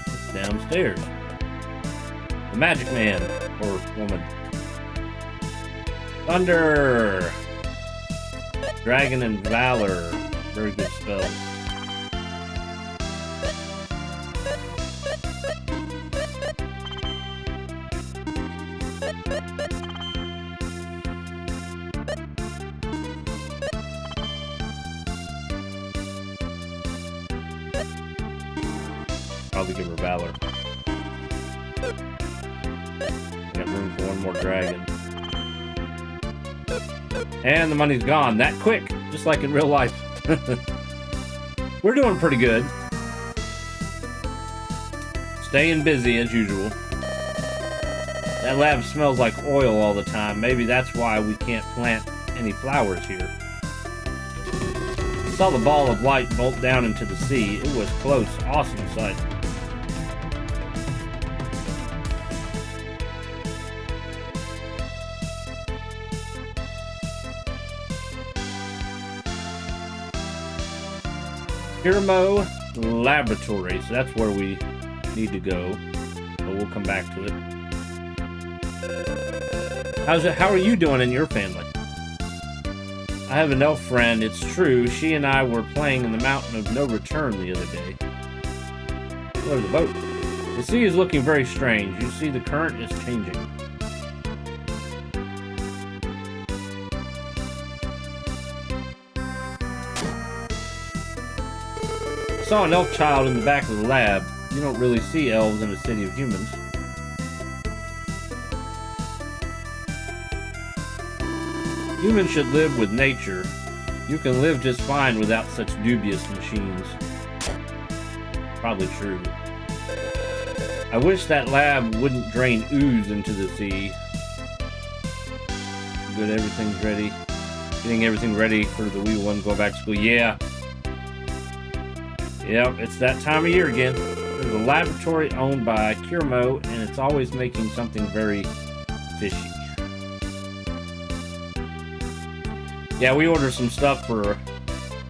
It's downstairs. The Magic Man, or woman. Thunder! Dragon and Valor. Very good spells. Probably give her Valor. Got room for one more dragon. And the money's gone that quick, just like in real life. We're doing pretty good. Staying busy as usual. That lab smells like oil all the time. Maybe that's why we can't plant any flowers here. Saw the ball of light bolt down into the sea. It was close. Awesome sight. Kirmo Laboratory. So that's where we need to go. But we'll come back to it. How are you doing in your family? I have an elf friend, it's true. She and I were playing in the Mountain of No Return the other day. Where's the boat? The sea is looking very strange. You see the current is changing. I saw an elf child in the back of the lab. You don't really see elves in a city of humans. Humans should live with nature. You can live just fine without such dubious machines. Probably true. I wish that lab wouldn't drain ooze into the sea. Good, everything's ready. Getting everything ready for the wee one going back to school. Yeah. Yep, it's that time of year again. There's a laboratory owned by Kirmo, and it's always making something very fishy. Yeah, we ordered some stuff for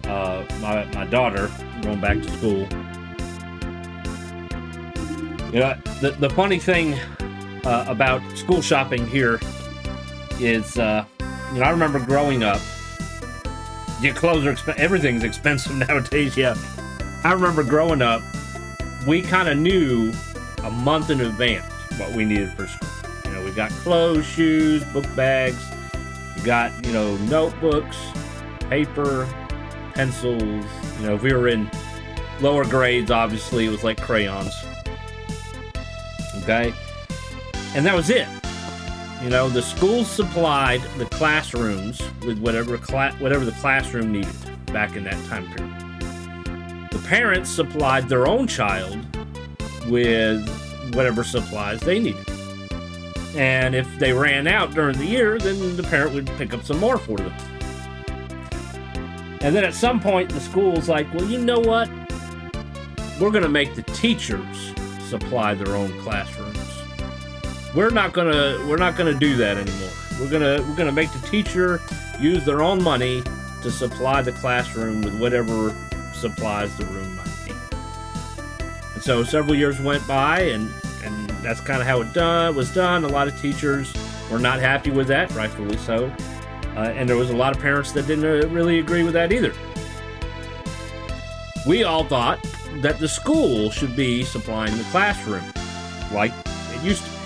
my daughter going back to school. You know, the funny thing about school shopping here is, you know, I remember growing up, your clothes are everything's expensive nowadays. Yeah, I remember growing up, we kind of knew a month in advance what we needed for school. You know, we got clothes, shoes, book bags. We got, you know, notebooks, paper, pencils. You know, if we were in lower grades, obviously it was like crayons. Okay? And that was it. You know, the schools supplied the classrooms with whatever the classroom needed back in that time period. The parents supplied their own child with whatever supplies they needed. And if they ran out during the year, then the parent would pick up some more for them. And then at some point, the school's like, well, you know what? We're going to make the teachers supply their own classrooms. We're not gonna do that anymore. We're gonna make the teacher use their own money to supply the classroom with whatever supplies the room might need. And so several years went by, and that's kind of how it was done. A lot of teachers were not happy with that, rightfully so. And there was a lot of parents that didn't really agree with that either. We all thought that the school should be supplying the classroom, like it used to be.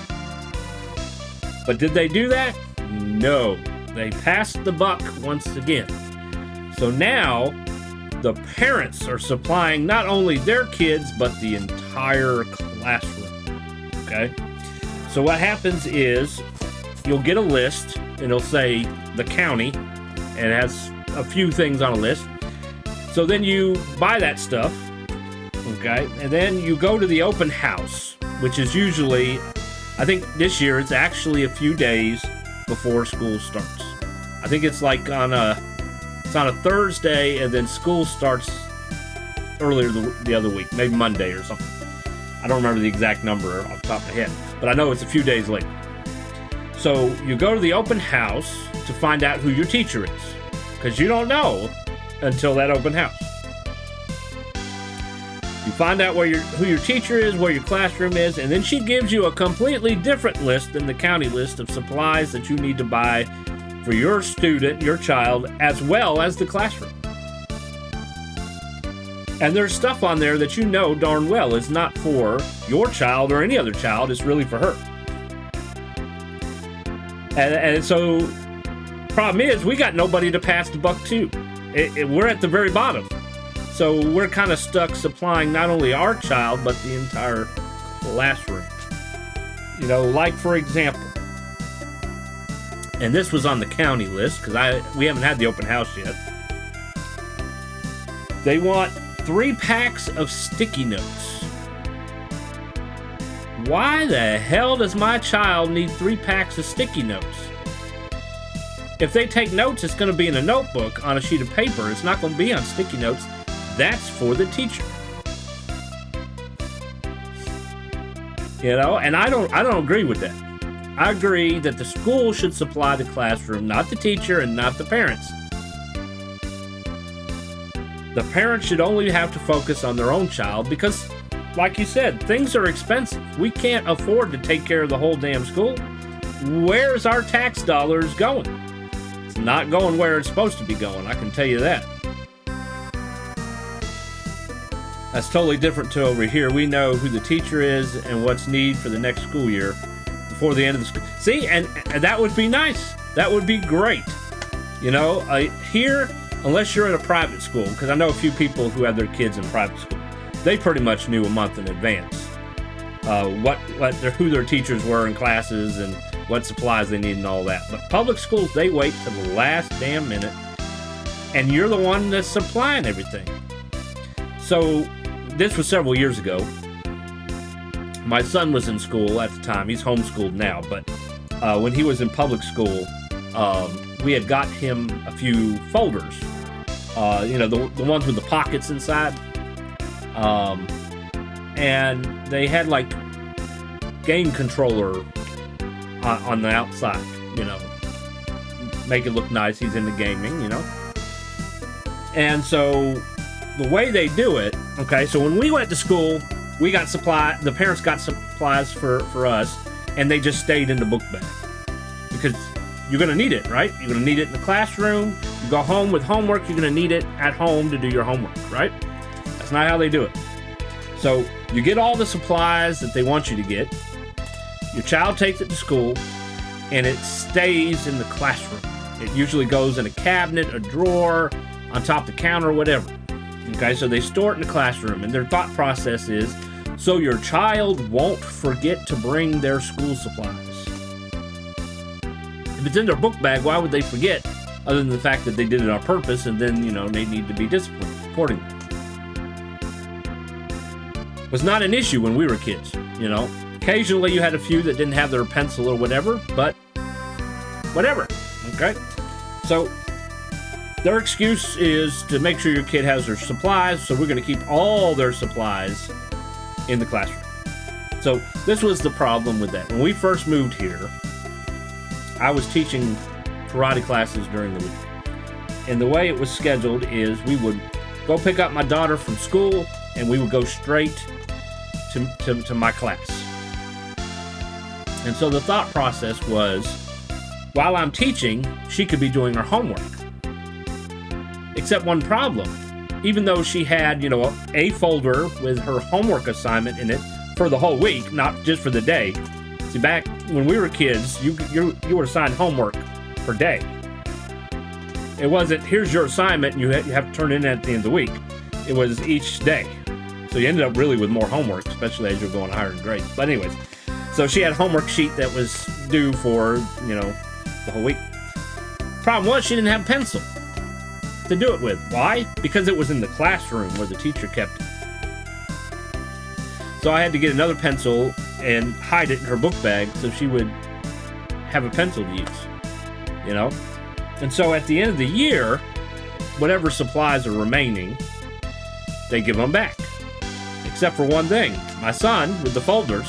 But did they do that? No. They passed the buck once again. So now, the parents are supplying not only their kids, but the entire classroom. Okay? So what happens is, you'll get a list, and it'll say the county, and it has a few things on a list. So then you buy that stuff, okay? And then you go to the open house, which is usually, I think this year it's actually a few days before school starts. I think it's like on a Thursday, and then school starts earlier the other week, maybe Monday or something. I don't remember the exact number off the top of my head, but I know it's a few days later. So you go to the open house to find out who your teacher is, because you don't know until that open house. You find out who your teacher is, where your classroom is, and then she gives you a completely different list than the county list of supplies that you need to buy for your student, your child, as well as the classroom. And there's stuff on there that you know darn well is not for your child or any other child, it's really for her. And so, problem is, we got nobody to pass the buck to. We're at the very bottom. So we're kind of stuck supplying not only our child, but the entire classroom. You know, like for example, and this was on the county list because we haven't had the open house yet. They want 3 packs of sticky notes. Why the hell does my child need 3 packs of sticky notes? If they take notes, it's going to be in a notebook on a sheet of paper. It's not going to be on sticky notes. That's for the teacher. You know, and I don't agree with that. I agree that the school should supply the classroom, not the teacher and not the parents. The parents should only have to focus on their own child because, like you said, things are expensive. We can't afford to take care of the whole damn school. Where's our tax dollars going? It's not going where it's supposed to be going, I can tell you that. That's totally different to over here. We know who the teacher is and what's needed for the next school year before the end of the school. See, and that would be nice. That would be great. You know, here, unless you're in a private school, because I know a few people who have their kids in private school, they pretty much knew a month in advance who their teachers were in classes and what supplies they need and all that. But public schools, they wait till the last damn minute, and you're the one that's supplying everything. So this was several years ago. My son was in school at the time. He's homeschooled now, but when he was in public school, we had got him a few folders. You know, the ones with the pockets inside. And they had like game controller on the outside, you know, make it look nice. He's into gaming, you know. And so the way they do it, okay, so when we went to school, we got the parents got supplies for us, and they just stayed in the book bag. Because you're going to need it, right? You're going to need it in the classroom. You go home with homework, you're going to need it at home to do your homework, right? That's not how they do it. So you get all the supplies that they want you to get. Your child takes it to school, and it stays in the classroom. It usually goes in a cabinet, a drawer, on top of the counter, whatever. Okay, so they store it in the classroom, and their thought process is, so your child won't forget to bring their school supplies. If it's in their book bag, why would they forget, other than the fact that they did it on purpose, and then, you know, they need to be disciplined accordingly. It was not an issue when we were kids, you know. Occasionally you had a few that didn't have their pencil or whatever, but whatever, okay? So their excuse is to make sure your kid has their supplies, so we're going to keep all their supplies in the classroom. So this was the problem with that. When we first moved here, I was teaching karate classes during the week. And the way it was scheduled is we would go pick up my daughter from school, and we would go straight to my class. And so the thought process was, while I'm teaching, she could be doing her homework. Except one problem. Even though she had, you know, a folder with her homework assignment in it for the whole week, not just for the day. See, back when we were kids, you were assigned homework per day. It wasn't, here's your assignment, and you have to turn it in at the end of the week. It was each day. So you ended up really with more homework, especially as you're going higher in grades. But anyways, so she had a homework sheet that was due for, you know, the whole week. Problem was, she didn't have a pencil to do it with. Why? Because it was in the classroom where the teacher kept it. So I had to get another pencil and hide it in her book bag so she would have a pencil to use, you know? And so at the end of the year, whatever supplies are remaining, they give them back. Except for one thing. My son, with the folders,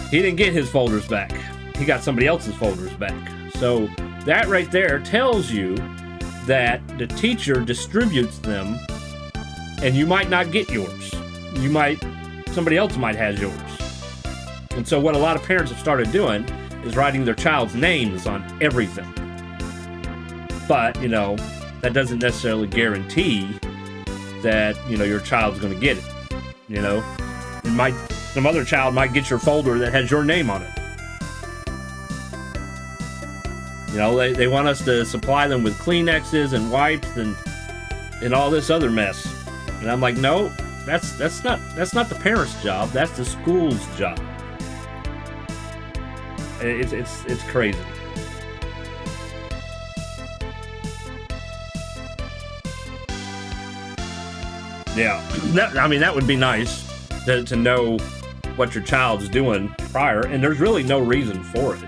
he didn't get his folders back. He got somebody else's folders back. So that right there tells you that the teacher distributes them, and you might not get yours. Somebody else might have yours. And so what a lot of parents have started doing is writing their child's names on everything. But, you know, that doesn't necessarily guarantee that, you know, your child's going to get it. You know, some other child might get your folder that has your name on it. You know, they want us to supply them with Kleenexes and wipes and all this other mess. And I'm like, no, that's not the parents' job. That's the school's job. It's crazy. Yeah, that would be nice to know what your child's doing prior, and there's really no reason for it.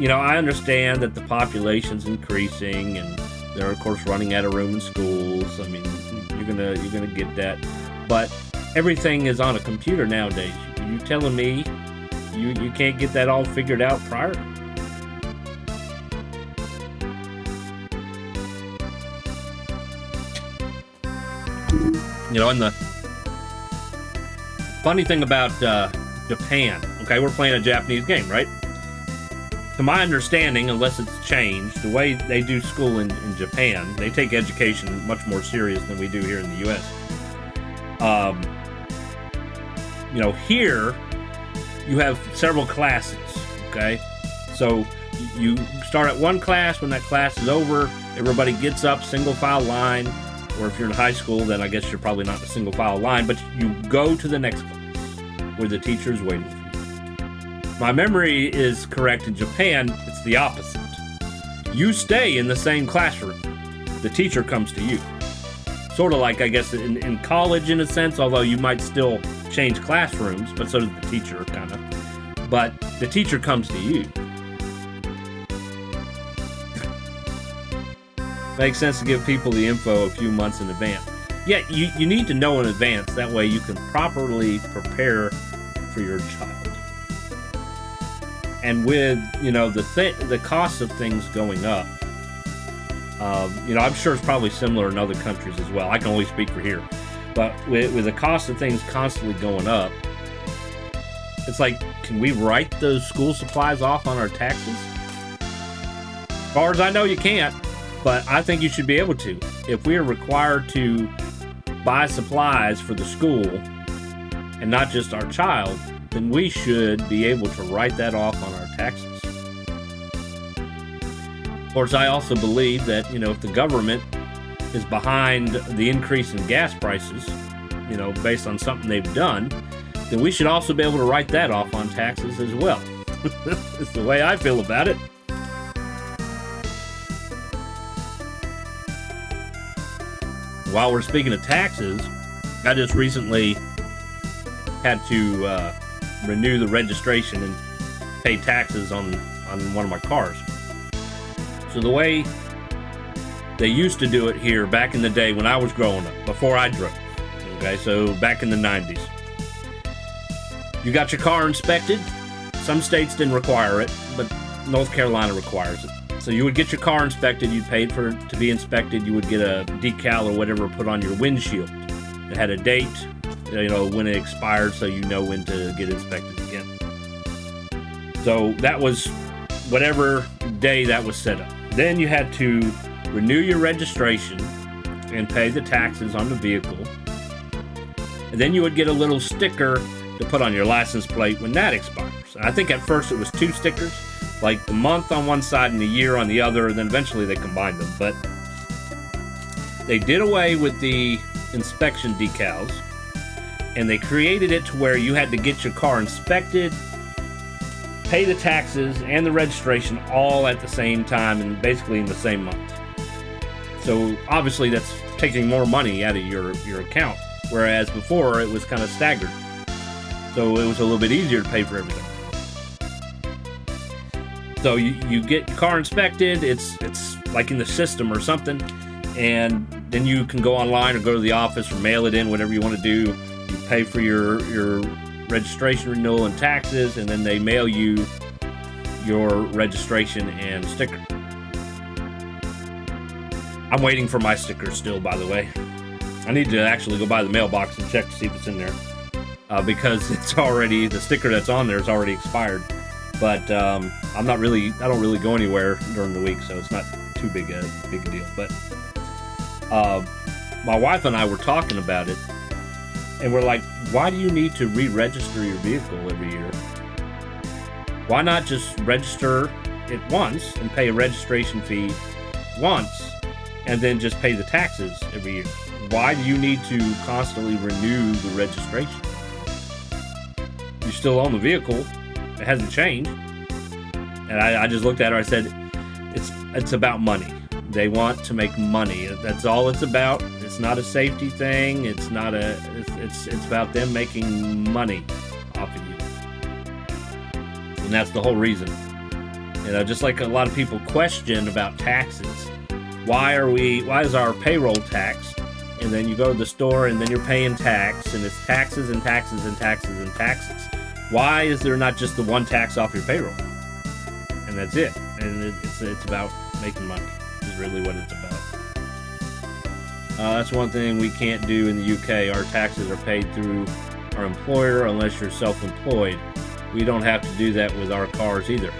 You know, I understand that the population's increasing, and they're of course running out of room in schools. I mean, you're gonna get that, but everything is on a computer nowadays. You telling me you can't get that all figured out prior? You know, and the funny thing about Japan, okay, we're playing a Japanese game, right? To my understanding, unless it's changed, the way they do school in Japan, they take education much more serious than we do here in the U.S. You know, here you have several classes, okay? So you start at one class. When that class is over, everybody gets up, single file line. Or if you're in high school, then I guess you're probably not in a single file line, but you go to the next class where the teacher's waiting for you. My memory is correct. In Japan, it's the opposite. You stay in the same classroom. The teacher comes to you. Sort of like, I guess, in college in a sense, although you might still change classrooms, but so does the teacher, kind of. But the teacher comes to you. Makes sense to give people the info a few months in advance. Yeah, you need to know in advance. That way you can properly prepare for your child. And with, you know, the cost of things going up, you know, I'm sure it's probably similar in other countries as well. I can only speak for here. But with the cost of things constantly going up, it's like, can we write those school supplies off on our taxes? As far as I know, you can't. But I think you should be able to. If we are required to buy supplies for the school and not just our child, then we should be able to write that off on our taxes. Of course, I also believe that, you know, if the government is behind the increase in gas prices, you know, based on something they've done, then we should also be able to write that off on taxes as well. That's the way I feel about it. While we're speaking of taxes, I just recently had to renew the registration and pay taxes on one of my cars. So the way they used to do it here back in the day when I was growing up, before I drove, okay, so back in the 90s, you got your car inspected. Some states didn't require it, but North Carolina requires it. So you would get your car inspected, you paid for it to be inspected, you would get a decal or whatever put on your windshield. It had a date, you know, when it expired, so you know when to get inspected again. So that was whatever day that was set up. Then you had to renew your registration and pay the taxes on the vehicle. And then you would get a little sticker to put on your license plate when that expires. And I think at first it was 2 stickers. Like the month on one side and the year on the other, and then eventually they combined them. But they did away with the inspection decals, and they created it to where you had to get your car inspected, pay the taxes and the registration all at the same time and basically in the same month. So obviously that's taking more money out of your account, whereas before it was kind of staggered. So it was a little bit easier to pay for everything. So you get your car inspected, it's like in the system or something, and then you can go online or go to the office or mail it in, whatever you want to do. You pay for your registration renewal and taxes, and then they mail you your registration and sticker. I'm waiting for my sticker still, by the way. I need to actually go by the mailbox and check to see if it's in there, because it's already, the sticker that's on there is already expired. But I don't really go anywhere during the week, so it's not too big a deal. But my wife and I were talking about it, and we're like, why do you need to re-register your vehicle every year? Why not just register it once and pay a registration fee once and then just pay the taxes every year? Why do you need to constantly renew the registration? You still own the vehicle. It hasn't changed. And I just looked at her. I said, it's about money. They want to make money. That's all it's about. It's not a safety thing. It's about them making money off of you. And that's the whole reason. Just like a lot of people question about taxes. Why is our payroll tax? And then you go to the store and then you're paying tax, and it's taxes and taxes and taxes and taxes. Why is there not just the one tax off your payroll? And that's it. And it's about making money is really what it's about. That's one thing we can't do in the UK. Our taxes are paid through our employer unless you're self-employed. We don't have to do that with our cars either.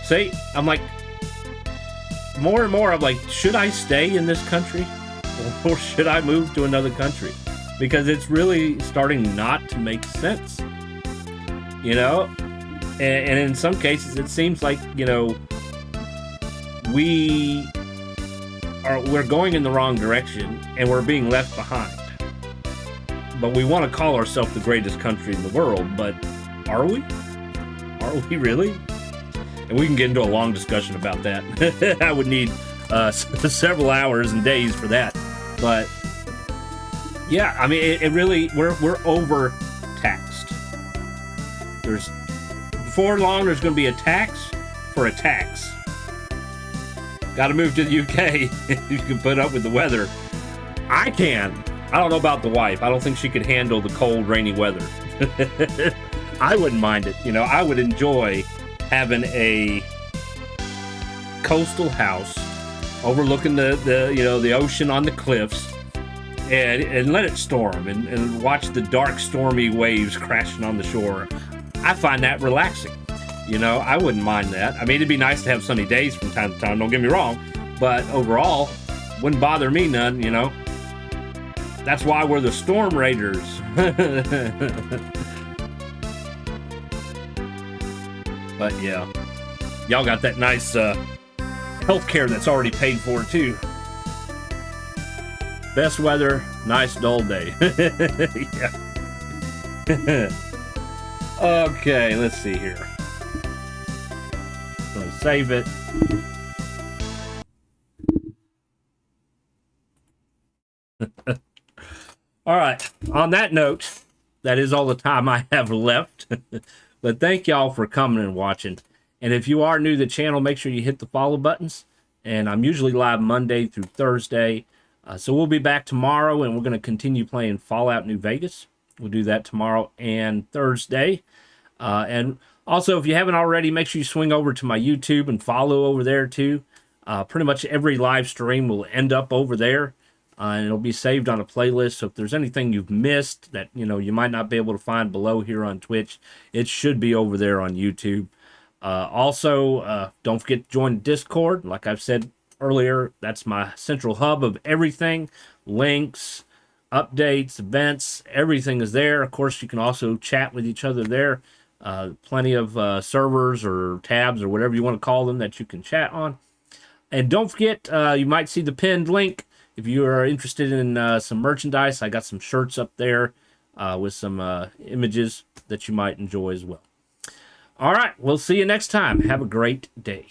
See, I'm like, more and more, I'm like, should I stay in this country? Or should I move to another country? Because it's really starting not to make sense. And in some cases, it seems like, we're going in the wrong direction and we're being left behind. But we want to call ourselves the greatest country in the world, but are we? Are we really? And we can get into a long discussion about that. I would need several hours and days for that. But yeah, I mean, it really, we're overtaxed. Before long, there's going to be a tax for a tax. Got to move to the UK. You can put up with the weather. I can. I don't know about the wife. I don't think she could handle the cold, rainy weather. I wouldn't mind it. I would enjoy having a coastal house overlooking the ocean on the cliffs, and let it storm and watch the dark, stormy waves crashing on the shore. I find that relaxing. I wouldn't mind that. I mean, it'd be nice to have sunny days from time to time, don't get me wrong, but overall, wouldn't bother me none, That's why we're the Storm Raiders. But yeah, y'all got that nice healthcare that's already paid for too. Best weather, nice dull day. Yeah. Okay, let's see here. I'm gonna save it. All right. On that note, that is all the time I have left. But thank y'all for coming and watching. And if you are new to the channel, make sure you hit the follow buttons. And I'm usually live Monday through Thursday. So we'll be back tomorrow, and we're going to continue playing Fallout New Vegas. We'll do that tomorrow and Thursday. And also, if you haven't already, make sure you swing over to my YouTube and follow over there too. Pretty much every live stream will end up over there. And it'll be saved on a playlist. So if there's anything you've missed that you might not be able to find below here on Twitch, it should be over there on YouTube. Also, don't forget to join Discord. Like I've said earlier, that's my central hub of everything. Links, updates, events, everything is there. Of course, you can also chat with each other there. Plenty of servers or tabs or whatever you want to call them that you can chat on. And don't forget, you might see the pinned link. If you are interested in some merchandise, I got some shirts up there with some images that you might enjoy as well. All right, we'll see you next time. Have a great day.